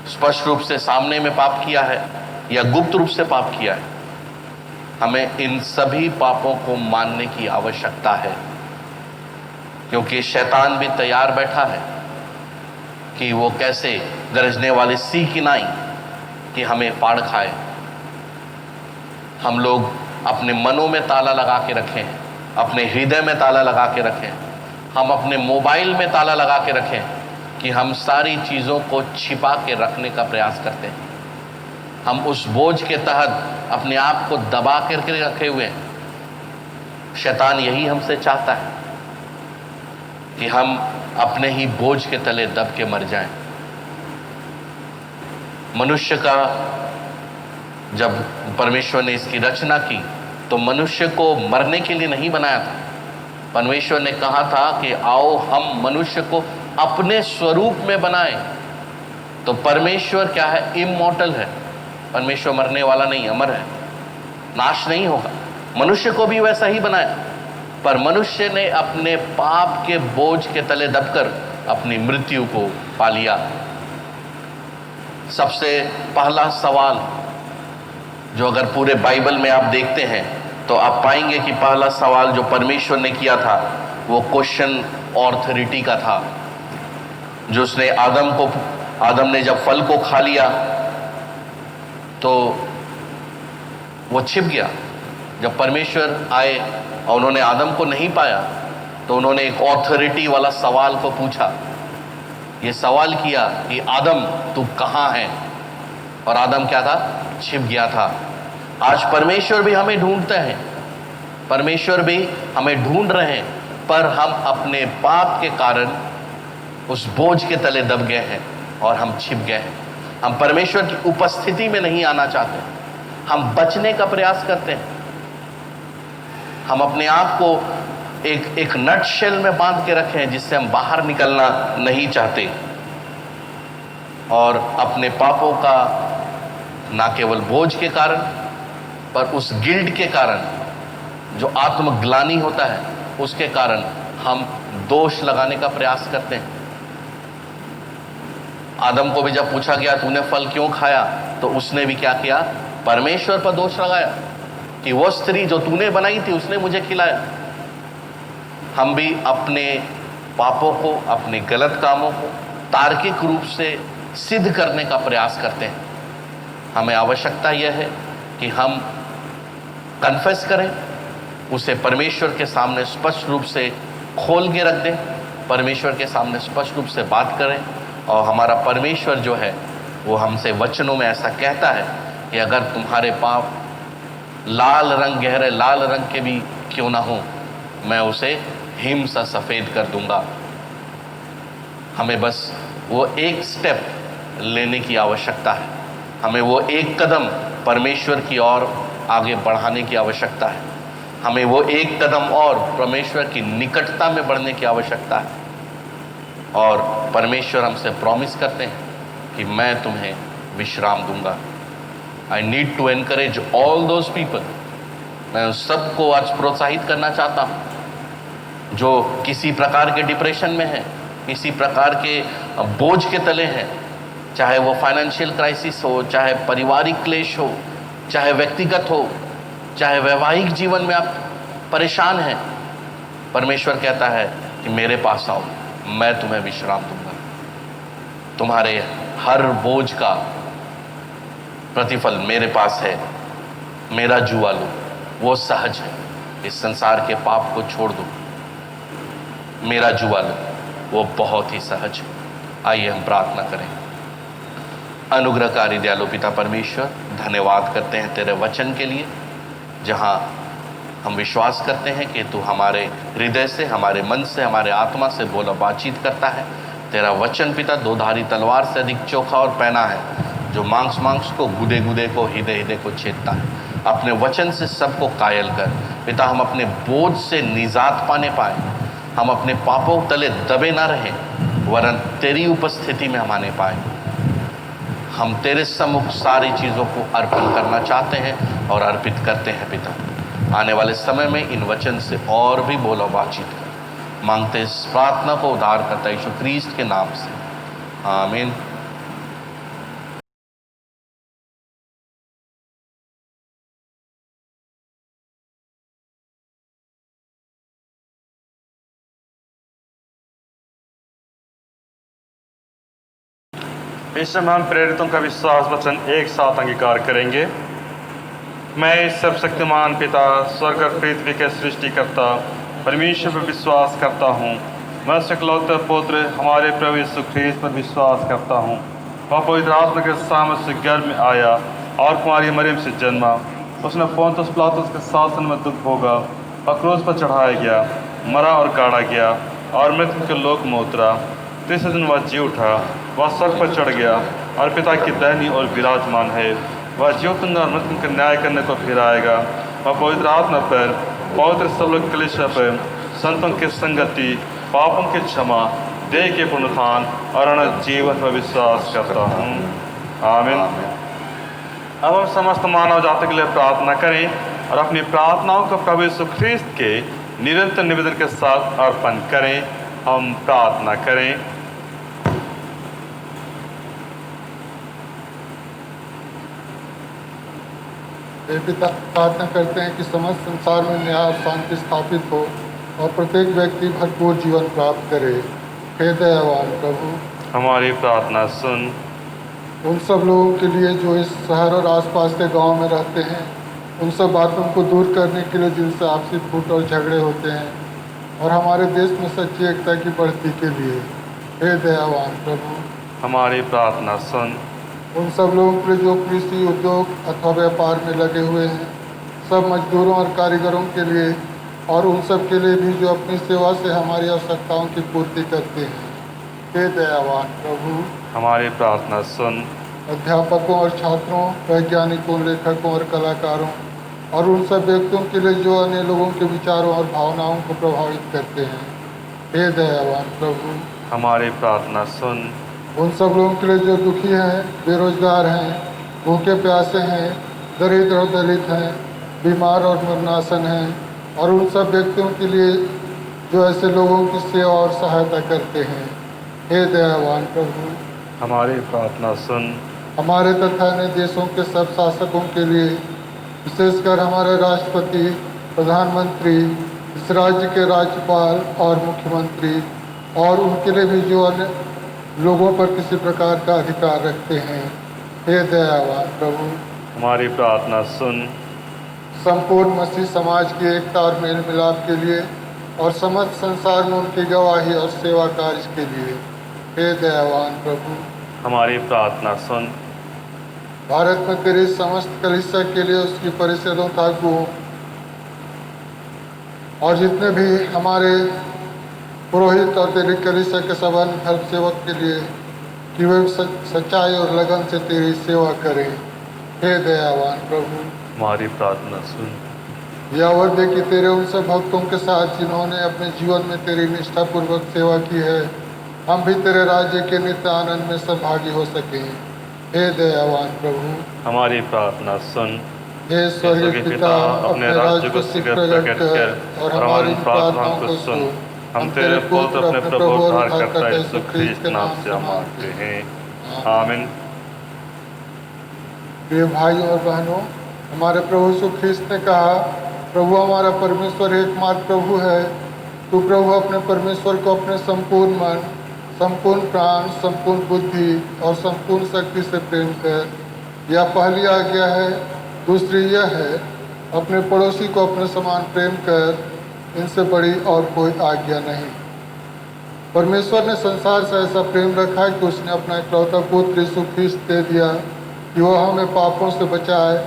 स्पष्ट रूप से सामने में पाप किया है या गुप्त रूप से पाप किया है। हमें इन सभी पापों को मानने की आवश्यकता है, क्योंकि शैतान भी तैयार बैठा है कि वो कैसे गरजने वाले सिंह की नाई कि हमें फाड़ खाए। हम लोग अपने मनों में ताला लगा के रखें, अपने हृदय में ताला लगा के रखें, हम अपने मोबाइल में ताला लगा के रखें कि हम सारी चीज़ों को छिपा के रखने का प्रयास करते हैं। हम उस बोझ के तहत अपने आप को दबा करके रखे हुए हैं। शैतान यही हमसे चाहता है कि हम अपने ही बोझ के तले दब के मर जाएं। मनुष्य का जब परमेश्वर ने इसकी रचना की तो मनुष्य को मरने के लिए नहीं बनाया था। परमेश्वर ने कहा था कि आओ हम मनुष्य को अपने स्वरूप में बनाएं। तो परमेश्वर क्या है? इमॉर्टल है। परमेश्वर मरने वाला नहीं, अमर है, नाश नहीं होगा। मनुष्य को भी वैसा ही बनाया, पर मनुष्य ने अपने पाप के बोझ के तले दबकर अपनी मृत्यु को पा लिया। सबसे पहला सवाल जो अगर पूरे बाइबल में आप देखते हैं तो आप पाएंगे कि पहला सवाल जो परमेश्वर ने किया था वो क्वेश्चन ऑथोरिटी का था। जो उसने आदम ने जब फल को खा लिया तो वो छिप गया। जब परमेश्वर आए और उन्होंने आदम को नहीं पाया तो उन्होंने एक ऑथोरिटी वाला सवाल को पूछा। ये सवाल किया कि आदम तू कहाँ है? और आदम क्या था? छिप गया था। आज परमेश्वर भी हमें ढूंढते हैं, परमेश्वर भी हमें ढूंढ रहे हैं, पर हम अपने पाप के कारण उस बोझ के तले दब गए हैं और हम छिप गए हैं। हम परमेश्वर की उपस्थिति में नहीं आना चाहते, हम बचने का प्रयास करते हैं। हम अपने आप को एक नट शेल में बांध के रखे हैं जिससे हम बाहर निकलना नहीं चाहते। और अपने पापों का ना केवल बोझ के कारण पर उस गिल्ट के कारण जो आत्मग्लानि होता है उसके कारण हम दोष लगाने का प्रयास करते हैं। आदम को भी जब पूछा गया तूने फल क्यों खाया तो उसने भी क्या किया? परमेश्वर पर दोष लगाया कि वो स्त्री जो तूने बनाई थी उसने मुझे खिलाया। हम भी अपने पापों को, अपने गलत कामों को तार्किक रूप से सिद्ध करने का प्रयास करते हैं। हमें आवश्यकता यह है कि हम कन्फेस करें, उसे परमेश्वर के सामने स्पष्ट रूप से खोल के रख दें, परमेश्वर के सामने स्पष्ट रूप से बात करें। और हमारा परमेश्वर जो है वो हमसे वचनों में ऐसा कहता है कि अगर तुम्हारे पाप लाल रंग, गहरे लाल रंग के भी क्यों ना हो, मैं उसे हिम सा सफ़ेद कर दूंगा। हमें बस वो एक स्टेप लेने की आवश्यकता है, हमें वो एक कदम परमेश्वर की ओर आगे बढ़ाने की आवश्यकता है, हमें वो एक कदम और परमेश्वर की निकटता में बढ़ने की आवश्यकता है। और परमेश्वर हमसे प्रॉमिस करते हैं कि मैं तुम्हें विश्राम दूंगा। I need to encourage all those people. मैं उन सबको आज प्रोत्साहित करना चाहता हूँ जो किसी प्रकार के डिप्रेशन में हैं, किसी प्रकार के बोझ के तले हैं, चाहे वो फाइनेंशियल क्राइसिस हो, चाहे पारिवारिक क्लेश हो, चाहे व्यक्तिगत हो, चाहे वैवाहिक जीवन में आप परेशान हैं। परमेश्वर कहता है कि मेरे पास आओ, मैं तुम्हें विश्राम दूंगा। तुम्हारे हर बोझ का प्रतिफल मेरे पास है। मेरा जुआ लो, वो सहज है। इस संसार के पाप को छोड़ दो। मेरा जुआ लो, वो बहुत ही सहज है। आइए हम प्रार्थना करें। अनुग्रहकारी दयालु पिता परमेश्वर, धन्यवाद करते हैं तेरे वचन के लिए, जहां हम विश्वास करते हैं कि तू हमारे हृदय से, हमारे मन से, हमारे आत्मा से बोला बातचीत करता है। तेरा वचन पिता दोधारी तलवार से अधिक चोखा और पैना है, जो मांस को, गुदे गुदे को, हृदय को छेदता है। अपने वचन से सबको कायल कर पिता, हम अपने बोझ से निजात पाने पाए, हम अपने पापों तले दबे ना रहें, वरन तेरी उपस्थिति में हम आने पाए। हम तेरे सम्मुख सारी चीज़ों को अर्पण करना चाहते हैं और अर्पित करते हैं पिता। आने वाले समय में इन वचन से और भी बोलो बातचीत कर। मांगते इस प्रार्थना को उद्धारकर्ता यीशु ख्रीस्त के नाम से, आमीन। इस समय हम प्रेरितों का विश्वास वचन एक साथ अंगीकार करेंगे। मैं सर्वशक्तिमान पिता, स्वर्ग और पृथ्वी के सृष्टिकर्ता परमेश्वर पर विश्वास करता हूँ। मैं सकलौते पुत्र हमारे प्रभु यीशु ख्रीस्त पर विश्वास करता हूँ। वह पवित्र आत्मा के सामर्थ्य से गर्भ में आया और कुमारी मरियम से जन्मा। उसने पोंतुस पिलातुस के शासन में दुख भोगा और क्रूस पर चढ़ाया गया, मरा और गाड़ा गया और मृत्यु के लोक में उतरा। तीसरे दिन वह जी उठा, वह स्वर्ग पर चढ़ गया और पिता की दाहिनी ओर विराजमान है। वह जीवतुंग और मृत्यु का न्याय करने को फिर आएगा। वह पवित्र आत्मा पर, पवित्र सब लोग कलीसिया पर, संतों की संगति, पापों की क्षमा, देह के पुनरुत्थान और अनंत जीवन पर विश्वास करता हूँ, आमीन। अब हम समस्त मानव जाति के लिए प्रार्थना करें और अपनी प्रार्थनाओं को प्रभु यीशु ख्रीस्त के निरंतर निवेदन के साथ अर्पण करें। हम प्रार्थना करें। हे पिता, प्रार्थना करते हैं कि समस्त संसार में न्याय और शांति स्थापित हो और प्रत्येक व्यक्ति भरपूर जीवन प्राप्त करे। हे दयावान प्रभु, हमारी प्रार्थना सुन। उन सब लोगों के लिए जो इस शहर और आसपास के गांव में रहते हैं, उन सब बातों को दूर करने के लिए जिनसे आपसी फूट और झगड़े होते हैं, और हमारे देश में सच्ची एकता की बढ़ती के लिए। हे दयावान प्रभु, हमारी प्रार्थना सुन। उन सब लोगों के लिए जो कृषि, उद्योग अथवा व्यापार में लगे हुए हैं, सब मजदूरों और कारीगरों के लिए, और उन सब के लिए भी जो अपनी सेवा से हमारी आवश्यकताओं की पूर्ति करते हैं। हे दयावान प्रभु, हमारी प्रार्थना सुन। अध्यापकों और छात्रों, वैज्ञानिकों, लेखकों और कलाकारों, और उन सब व्यक्तियों के लिए जो अन्य लोगों के विचारों और भावनाओं को प्रभावित करते हैं। हे दयावान प्रभु, हमारी प्रार्थना सुन। उन सब लोगों के लिए जो दुखी हैं, बेरोजगार हैं, भूखे प्यासे हैं, दरिद्र और दलित हैं, बीमार और मरणासन हैं, और उन सब व्यक्तियों के लिए जो ऐसे लोगों की सेवा और सहायता करते हैं। हे दयावान प्रभु, हमारी प्रार्थना सुन। हमारे तथा अन्य देशों के सब शासकों के लिए, विशेषकर हमारे राष्ट्रपति, प्रधानमंत्री, इस राज्य के राज्यपाल और मुख्यमंत्री, और उनके लिए भी जो अन्य लोगों पर किसी प्रकार का अधिकार रखते हैं। हे दयावान प्रभु, हमारी प्रार्थना सुन। संपूर्ण मसीह समाज की एकता और मेल मिलाप के लिए, और समस्त संसार में उनकी गवाही और सेवा कार्य के लिए। हे दयावान प्रभु, हमारी प्रार्थना सुन। भारत में तेरी समस्त कलीसिया के लिए, उसकी परिषदों ताकुओं और जितने भी हमारे पुरोहित और तेरी कलीसिया के सब अन्य धर्म सेवक के लिए, कि वे सच्चाई और लगन से तेरी सेवा करें। हे दयावान प्रभु, हमारी प्रार्थना सुन। यह वर दे कि तेरे उन सब भक्तों के साथ जिन्होंने अपने जीवन में तेरी निष्ठापूर्वक सेवा की है, हम भी तेरे राज्य के नित्य आनंद में सहभागी हो सकें। हे दयावान प्रभु, हमारी प्रार्थना सुन। हे स्वर्गीय पिता, अपने राज्य को शीघ्र प्रकट कर और हमारी प्रार्थनाओं को सुन। हम तेरे पुत्र अपने प्रभु और उद्धारकर्ता यीशु ख्रीस्त के नाम से मांगते हैं, आमीन। प्रिय भाइयों और बहनों, हमारे प्रभु यीशु ख्रीस्त ने कहा, प्रभु हमारा परमेश्वर एकमात्र प्रभु है, तू प्रभु अपने परमेश्वर को अपने संपूर्ण मन, संपूर्ण प्राण, संपूर्ण बुद्धि और संपूर्ण शक्ति से प्रेम कर। यह पहली आज्ञा है। दूसरी यह है, अपने पड़ोसी को अपने समान प्रेम कर। इनसे बड़ी और कोई आज्ञा नहीं। परमेश्वर ने संसार से ऐसा प्रेम रखा कि उसने अपना इकलौता पुत्र यीशु ख्रिस्त दे दिया कि वह हमें पापों से बचाए,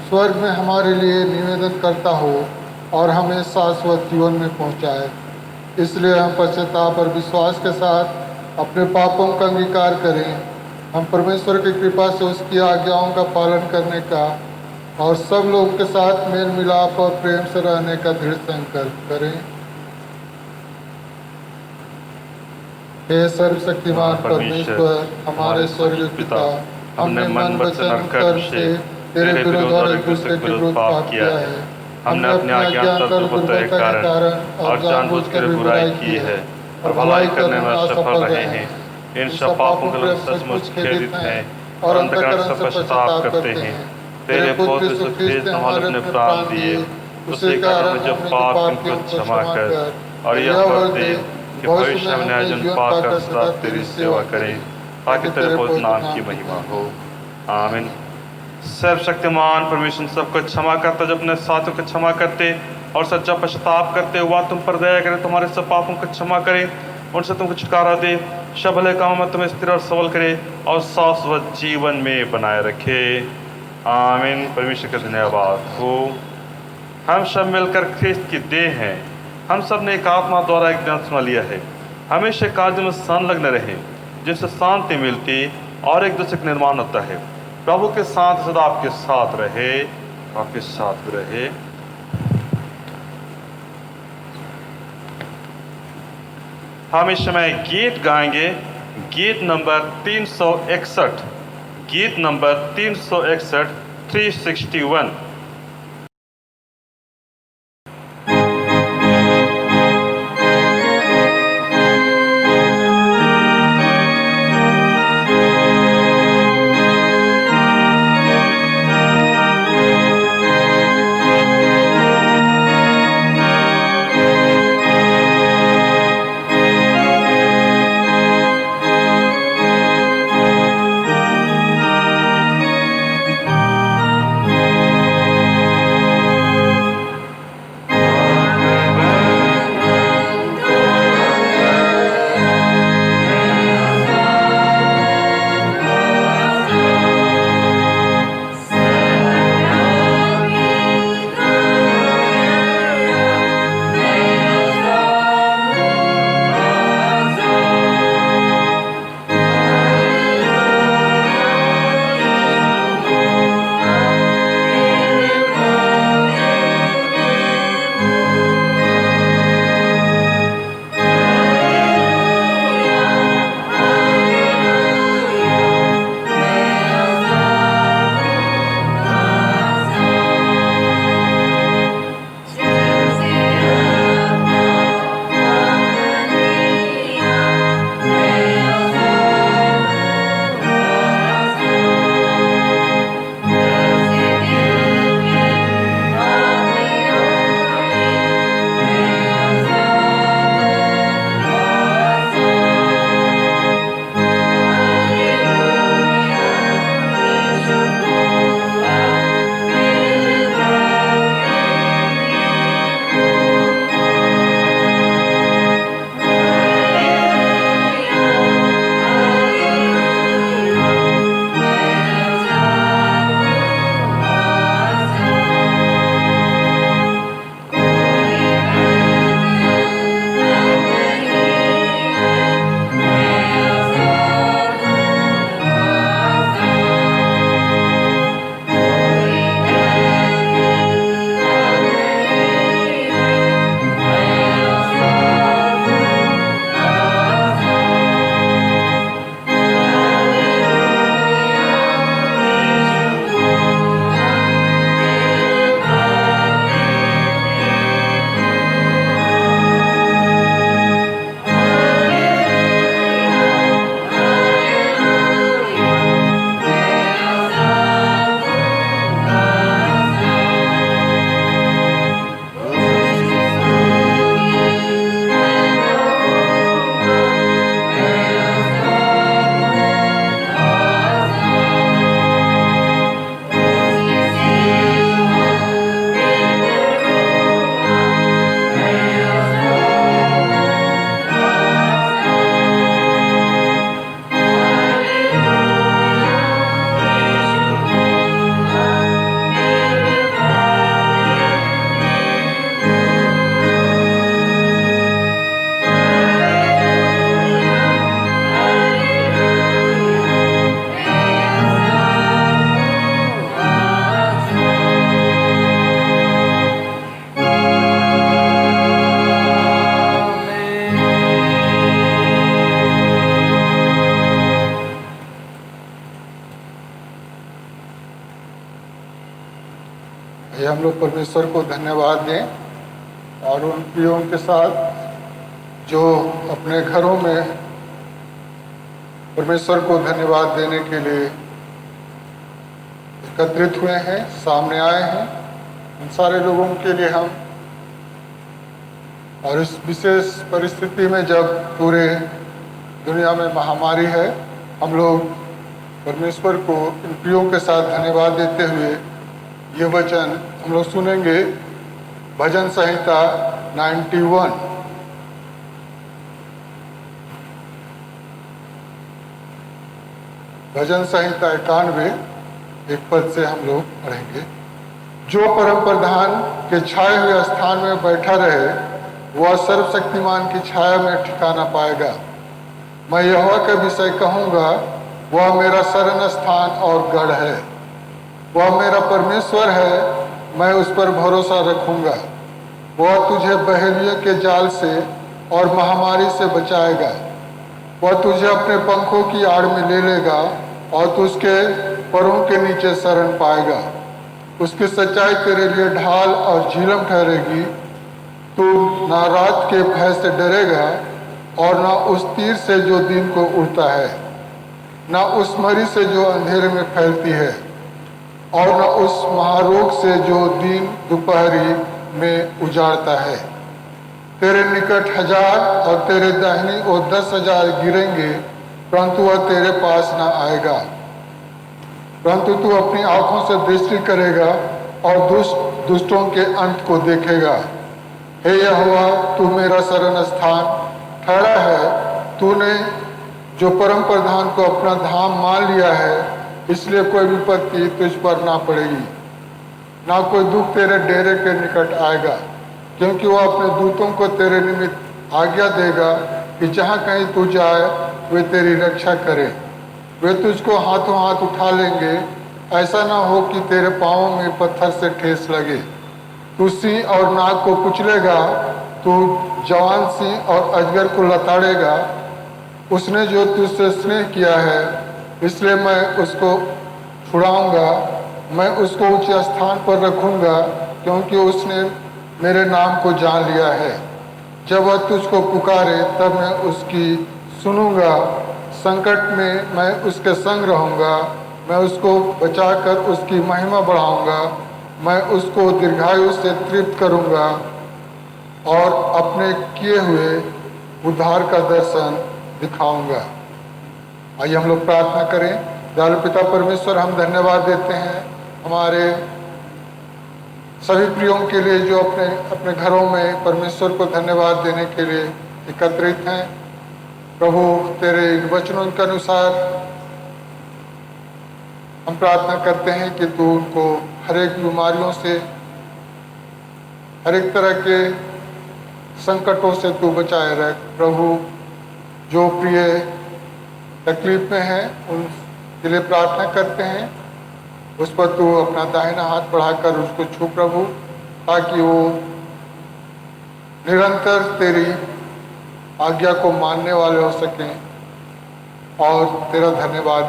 स्वर्ग में हमारे लिए निवेदन करता हो और हमें शाश्वत जीवन में पहुंचाए। इसलिए हम पश्चाताप और विश्वास के साथ अपने पापों का अंगीकार करें। हम परमेश्वर की कृपा से उसकी आज्ञाओं का पालन करने का और सब लोगों के साथ मेल मिलाप और प्रेम से रहने का दृढ़ संकल्प करें। हे सर्वशक्तिमान परमेश्वर, हमारे स्वर्गीय पिता, हमने मन, वचन और कर्म से तेरे विरुद्ध और एक दूसरे के विरुद्ध पाप किया है। हमने अपने अज्ञानता और दुर्बलता के कारण और जानबूझकर बुराई की है और भलाई करने में असफल रहे हैं। इन सब पापों के लिए सचमुच खेदित हैं और अंतःकरण से पश्चाताप करते हैं। तेरे पुत्र यीशु ख्रिस्त ने हमारे अपने प्राण दिए, उसी कारण जो पाप उनको क्षमा कर और यह वर दे कि भविष्य में न्यायजन पाकर सदा तेरी सेवा करें, ताकि तेरे पवित्र नाम की महिमा हो। आमीन। सर्वशक्तिमान परमेश्वर सबको क्षमा करता, जब अपने साथियों को क्षमा करते और सच्चा पश्चाताप करते हुआ तुम पर दया करे, तुम्हारे सब पापों को क्षमा करे, उनसे तुमको छुटकारा दे, सब भले कामों में तुम्हें स्थिर और सबल करे और शाश्वत जीवन में बनाए रखे। आमीन। परमेश्वर का धन्यवाद हो। हम सब मिलकर ख्रिस्त की देह हैं। हम सब ने एक आत्मा द्वारा एक जन्म लिया है। हमेशा कार्य में संलग्न रहे, जिससे शांति मिलती और एक दूसरे का निर्माण होता है। प्रभु के साथ सदा आपके साथ रहे, आपके साथ रहे। हम इस समय गीत गाएंगे, गीत नंबर 361, गीत नंबर 361, 361। हम लोग परमेश्वर को धन्यवाद दें और उन प्रियों के साथ जो अपने घरों में परमेश्वर को धन्यवाद देने के लिए एकत्रित हुए हैं, सामने आए हैं, उन सारे लोगों के लिए हम, और इस विशेष परिस्थिति में जब पूरे दुनिया में महामारी है, हम लोग परमेश्वर को इन प्रियों के साथ धन्यवाद देते हुए ये वचन हम लोग सुनेंगे। भजन संहिता 91। भजन संहिता 91 एक पद से हम लोग पढ़ेंगे। जो परम प्रधान के छाए हुए स्थान में बैठा रहे, वह सर्वशक्तिमान की छाया में ठिकाना पाएगा। मैं यहोवा के विषय कहूँगा, वह मेरा शरण स्थान और गढ़ है। वह मेरा परमेश्वर है, मैं उस पर भरोसा रखूँगा। वह तुझे बहेलियों के जाल से और महामारी से बचाएगा। वह तुझे अपने पंखों की आड़ में ले लेगा और तू उसके परों के नीचे शरण पाएगा। उसकी सच्चाई तेरे लिए ढाल और झीलम ठहरेगी। तू ना रात के भय से डरेगा और ना उस तीर से जो दिन को उड़ता है, ना उस मरी से जो अंधेरे में फैलती है, और ना उस महारोग से जो दिन दोपहरी में उजाड़ता है। तेरे निकट 1000 और तेरे दाहिनी ओर 10,000 गिरेंगे, परंतु वह तेरे पास ना आएगा। परंतु तू अपनी आंखों से दृष्टि करेगा और दुष्टों के अंत को देखेगा। हे यहोवा, तू मेरा शरण स्थान ठहरा है। तूने जो परम प्रधान को अपना धाम मान लिया है, इसलिए कोई विपत्ति तुझ पर ना पड़ेगी, ना कोई दुख तेरे डेरे के निकट आएगा, क्योंकि वह अपने दूतों को तेरे निमित्त आज्ञा देगा कि जहाँ कहीं तू जाए वे तेरी रक्षा करें। वे तुझको हाथों हाथ उठा लेंगे, ऐसा ना हो कि तेरे पाँवों में पत्थर से ठेस लगे। तू सिंह और नाग को कुचलेगा, तू जवान सिंह और अजगर को लताड़ेगा। उसने जो तुझसे स्नेह किया है, इसलिए मैं उसको छुड़ाऊंगा। मैं उसको ऊंचे स्थान पर रखूंगा, क्योंकि उसने मेरे नाम को जान लिया है। जब वह तुझको पुकारे, तब मैं उसकी सुनूंगा। संकट में मैं उसके संग रहूंगा। मैं उसको बचाकर उसकी महिमा बढ़ाऊंगा। मैं उसको दीर्घायु से तृप्त करूंगा और अपने किए हुए उद्धार का दर्शन दिखाऊंगा। आइए हम लोग प्रार्थना करें। दयालु पिता परमेश्वर, हम धन्यवाद देते हैं हमारे सभी प्रियों के लिए जो अपने अपने घरों में परमेश्वर को धन्यवाद देने के लिए एकत्रित हैं। प्रभु, तेरे इन वचनों के अनुसार हम प्रार्थना करते हैं कि तू उनको हर एक बीमारियों से, हर एक तरह के संकटों से तू बचाए रख। प्रभु, जो प्रिय तकलीफ में हैं, उनके लिए प्रार्थना करते हैं। उस पर तू अपना दाहिना हाथ बढ़ाकर उसको छू प्रभु, ताकि वो निरंतर तेरी आज्ञा को मानने वाले हो सकें और तेरा धन्यवाद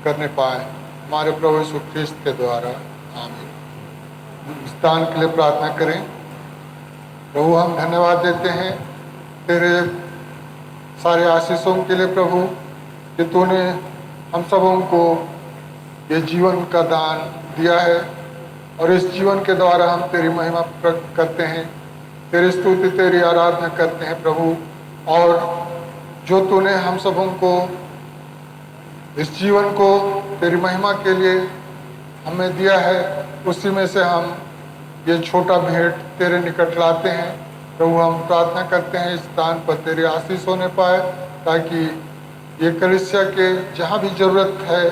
करने पाए। हमारे प्रभु यीशु ख्रिस्त के द्वारा, आमीन। इस दान के लिए प्रार्थना करें। प्रभु, हम धन्यवाद देते हैं तेरे सारे आशीषों के लिए प्रभु, कि तूने हम सबों को ये जीवन का दान दिया है और इस जीवन के द्वारा हम तेरी महिमा प्रकट करते हैं, तेरी स्तुति, तेरी आराधना करते हैं प्रभु। और जो तूने हम सबों को इस जीवन को तेरी महिमा के लिए हमें दिया है, उसी में से हम ये छोटा भेंट तेरे निकट लाते हैं प्रभु। हम प्रार्थना करते हैं इस दान पर तेरी आशीष होने पाए, ताकि ये कलीसिया के जहाँ भी ज़रूरत है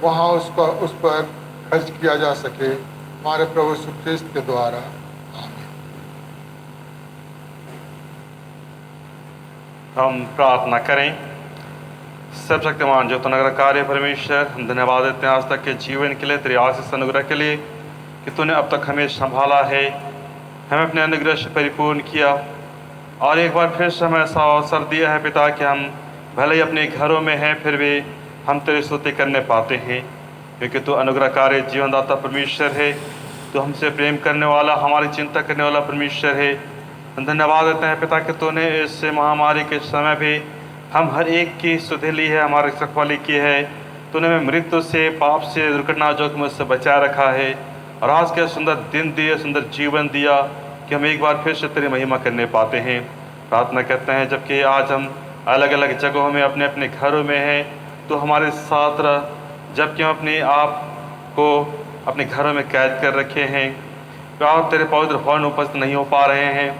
वहाँ उस पर खर्च किया जा सके। हमारे प्रभु यीशु ख्रिस्त के द्वारा, आमीन। हम प्रार्थना करें। सर्वशक्तिमान जो तनगर कार्य परमेश्वर, हम धन्यवाद देते हैं आज तक के जीवन के लिए, तेरी आशीष अनुग्रह के लिए कि तूने अब तक हमें संभाला है, हमें अपने अनुग्रह से परिपूर्ण किया और एक बार फिर से हमें ऐसा अवसर दिया है पिता कि हम भले ही अपने घरों में हैं, फिर भी हम तेरी स्तुति करने पाते हैं, क्योंकि तू अनुग्रहकारी जीवनदाता परमेश्वर है। तो हमसे प्रेम करने वाला, हमारी चिंता करने वाला परमेश्वर है। हम धन्यवाद देते हैं पिता कि तूने इस महामारी के समय भी हम हर एक की सुधि ली है, हमारी रखवाली की है। तूने हमें मृत्यु से, पाप से, दुर्घटना जोखिम से बचाए रखा है और आज के सुंदर दिन दिए, सुंदर जीवन दिया कि हम एक बार फिर से तेरी महिमा करने पाते हैं। प्रार्थना करते हैं जबकि आज हम अलग अलग जगहों में अपने अपने घरों में हैं, तो हमारे साथ रह। जबकि हम अपने आप को अपने घरों में कैद कर रखे हैं और तेरे पवित्र भवन में उपस्थित नहीं हो पा रहे हैं,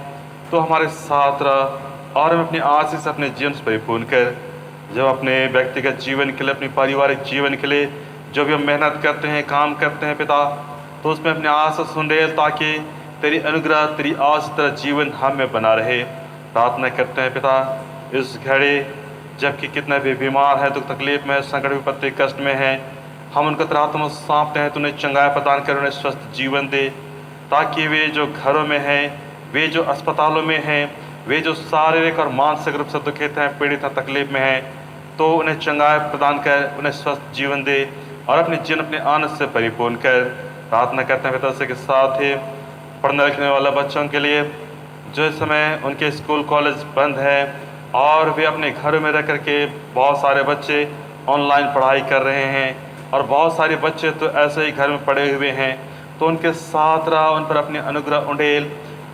तो हमारे साथ रह और हम अपनी आशीष से अपने जीवन से परिपूर्ण कर। जब अपने व्यक्तिगत जीवन के लिए, अपने पारिवारिक जीवन के लिए जो भी हम मेहनत करते हैं, काम करते हैं पिता, तो उसमें अपने आशीष सुन रहे ताकि तेरी अनुग्रह, तेरी आशीष, तेरा जीवन हम में बना रहे। प्रार्थना करते हैं पिता इस घड़ी जबकि कितने भी बीमार हैं, दुख तकलीफ में, संकट विपत्ति कष्ट में हैं, हम उनको तेरे हाथों में सौंपते हैं। तूने चंगाई प्रदान कर उन्हें स्वस्थ जीवन दे, ताकि वे जो घरों में हैं, वे जो अस्पतालों में हैं, वे जो शारीरिक और मानसिक रूप से दुखित हैं, पीड़ित हैं, तकलीफ में हैं, तो उन्हें चंगाई प्रदान कर उन्हें स्वस्थ जीवन दे और अपने जीवन अपने आनंद से परिपूर्ण कर। प्रार्थना करते हैं पिता के साथ ही पढ़ने लिखने वाले बच्चों के लिए जो इस समय उनके स्कूल कॉलेज बंद है और वे अपने घरों में रह करके, बहुत सारे बच्चे ऑनलाइन पढ़ाई कर रहे हैं और बहुत सारे बच्चे तो ऐसे ही घर में पड़े हुए हैं, तो उनके साथ रहा, उन पर अपने अनुग्रह उंडेल,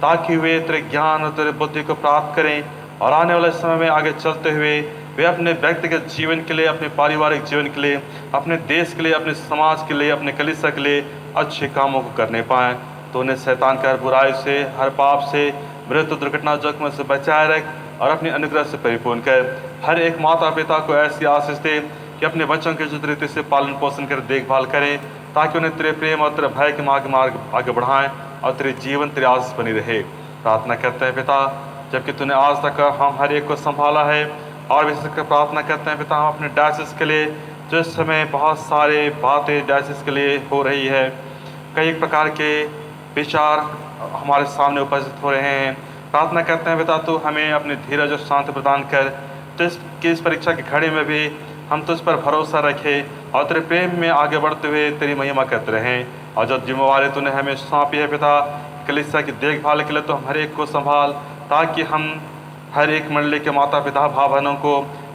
ताकि वे तेरे ज्ञान और तेरे बुद्धि को प्राप्त करें और आने वाले समय में आगे चलते हुए वे अपने व्यक्तिगत जीवन के लिए, अपने पारिवारिक जीवन के लिए, अपने देश के लिए, अपने समाज के लिए, अपने कलीसिया के लिए अच्छे कामों को करने पाएँ। तो उन्हें शैतान के हर बुराई से, हर पाप से, मृत्यु, दुर्घटना, जोखिम से बचाए रख और अपने अनुग्रह से परिपूर्ण कर। हर एक माता पिता को ऐसी आशीष दे कि अपने बच्चों के उचित रीति से पालन पोषण कर देखभाल करें, ताकि उन्हें तेरे प्रेम और तेरे भय के मार्ग आगे बढ़ाएं और तेरे जीवन, तेरी आशीष बनी रहे। प्रार्थना करते हैं पिता जबकि तूने आज तक हम हर एक को संभाला है, और विशेष कर प्रार्थना करते हैं पिता हम अपने डायसिस के लिए, जो इस समय बहुत सारे बातें डायसिस के लिए हो रही है, कई प्रकार के विचार हमारे सामने उपस्थित हो रहे हैं। प्रार्थना करते हैं पिता तू हमें अपनी धीरज और शांति प्रदान कर, तो इस परीक्षा की घड़ी में भी हम तुझ पर भरोसा रखें और तेरे प्रेम में आगे बढ़ते हुए तेरी महिमा करते रहें। और जो जिम्मेवारी तूने हमें सौंपी है पिता कलीसिया की देखभाल के लिए, तो हम हर एक को संभाल, ताकि हम हर एक मंडली के माता पिता भाई बहनों को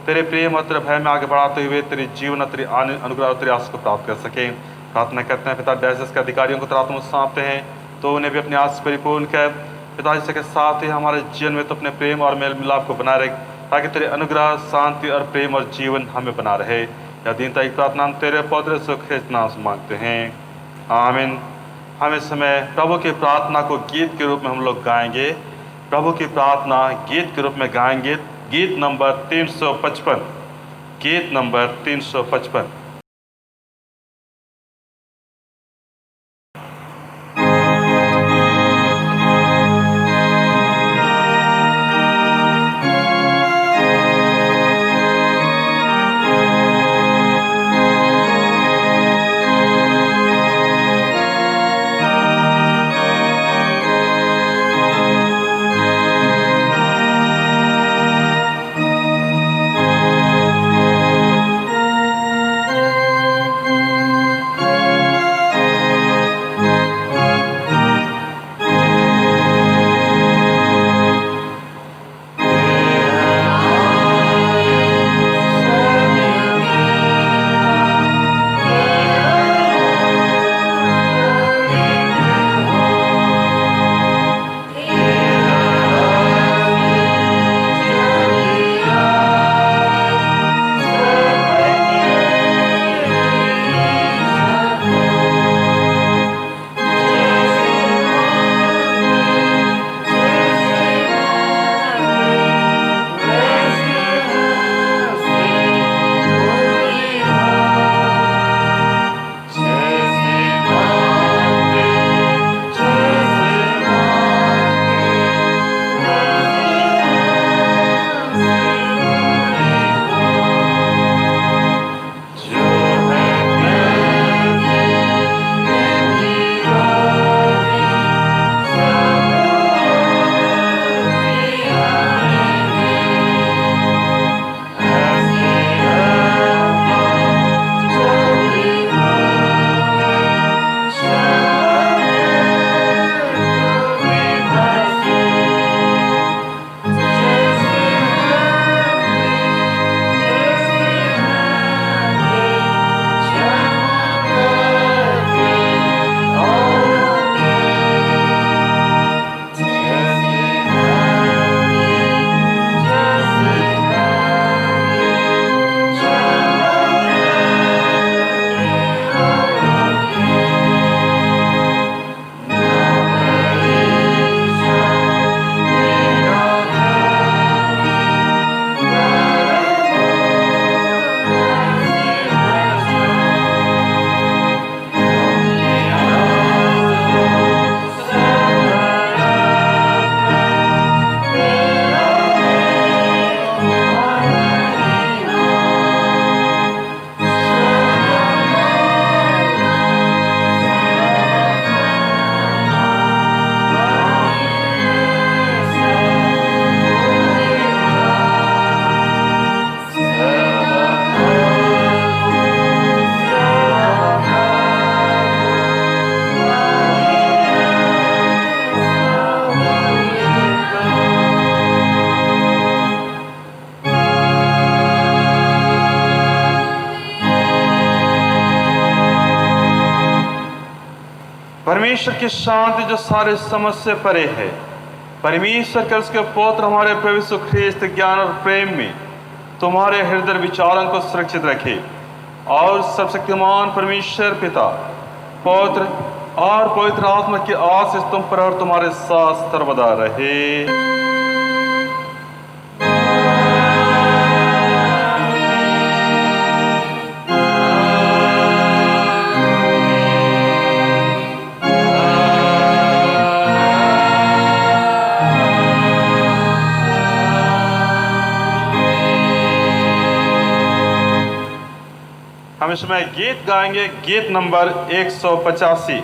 तेरे प्रेम और तेरे भय में आगे बढ़ाते हुए तेरी जीवन और तेरी अनुग्रह और तेरी आशीष को प्राप्त कर सकें। प्रार्थना करते हैं पिता डायसिस के अधिकारियों को तेरे हाथों में सौंपते हैं, तो उन्हें भी अपनी आशीष परिपूर्ण कर पिता, इसके साथ ही हमारे जीवन में तो अपने प्रेम और मेल मिलाप को बनाए रख, ताकि तेरे अनुग्रह, शांति और प्रेम और जीवन हमें बना रहे। यह दीनता की प्रार्थना हम तेरे पौधे सुख नाम से मांगते हैं, आमीन। हम इस समय प्रभु की प्रार्थना को गीत के रूप में हम लोग गाएंगे। प्रभु की प्रार्थना गीत के रूप में गाएंगे, गीत नंबर 355, गीत नंबर 355। परमेश्वर की शांति जो सारे समझ से परे है, परमेश्वर के उसके पुत्र हमारे प्रभु यीशु ख्रिस्त ज्ञान और प्रेम में तुम्हारे हृदय विचारों को सुरक्षित रखे, और सर्वशक्तिमान परमेश्वर पिता, पुत्र और पवित्र आत्मा की आशीष तुम पर और तुम्हारे साथ सर्वदा रहे। हम इसमें गीत गाएंगे, गीत नंबर 185,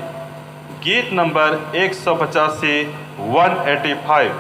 गीत नंबर 185, 185।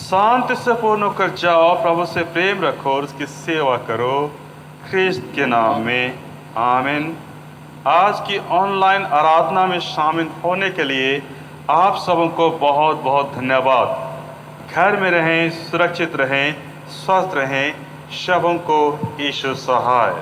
शांति से पूर्ण होकर जाओ, प्रभु से प्रेम रखो और उसकी सेवा करो, ख्रिस्त के नाम में, आमीन। आज की ऑनलाइन आराधना में शामिल होने के लिए आप सबों को बहुत बहुत धन्यवाद। घर में रहें, सुरक्षित रहें, स्वस्थ रहें, सबों को यीशु सहाय।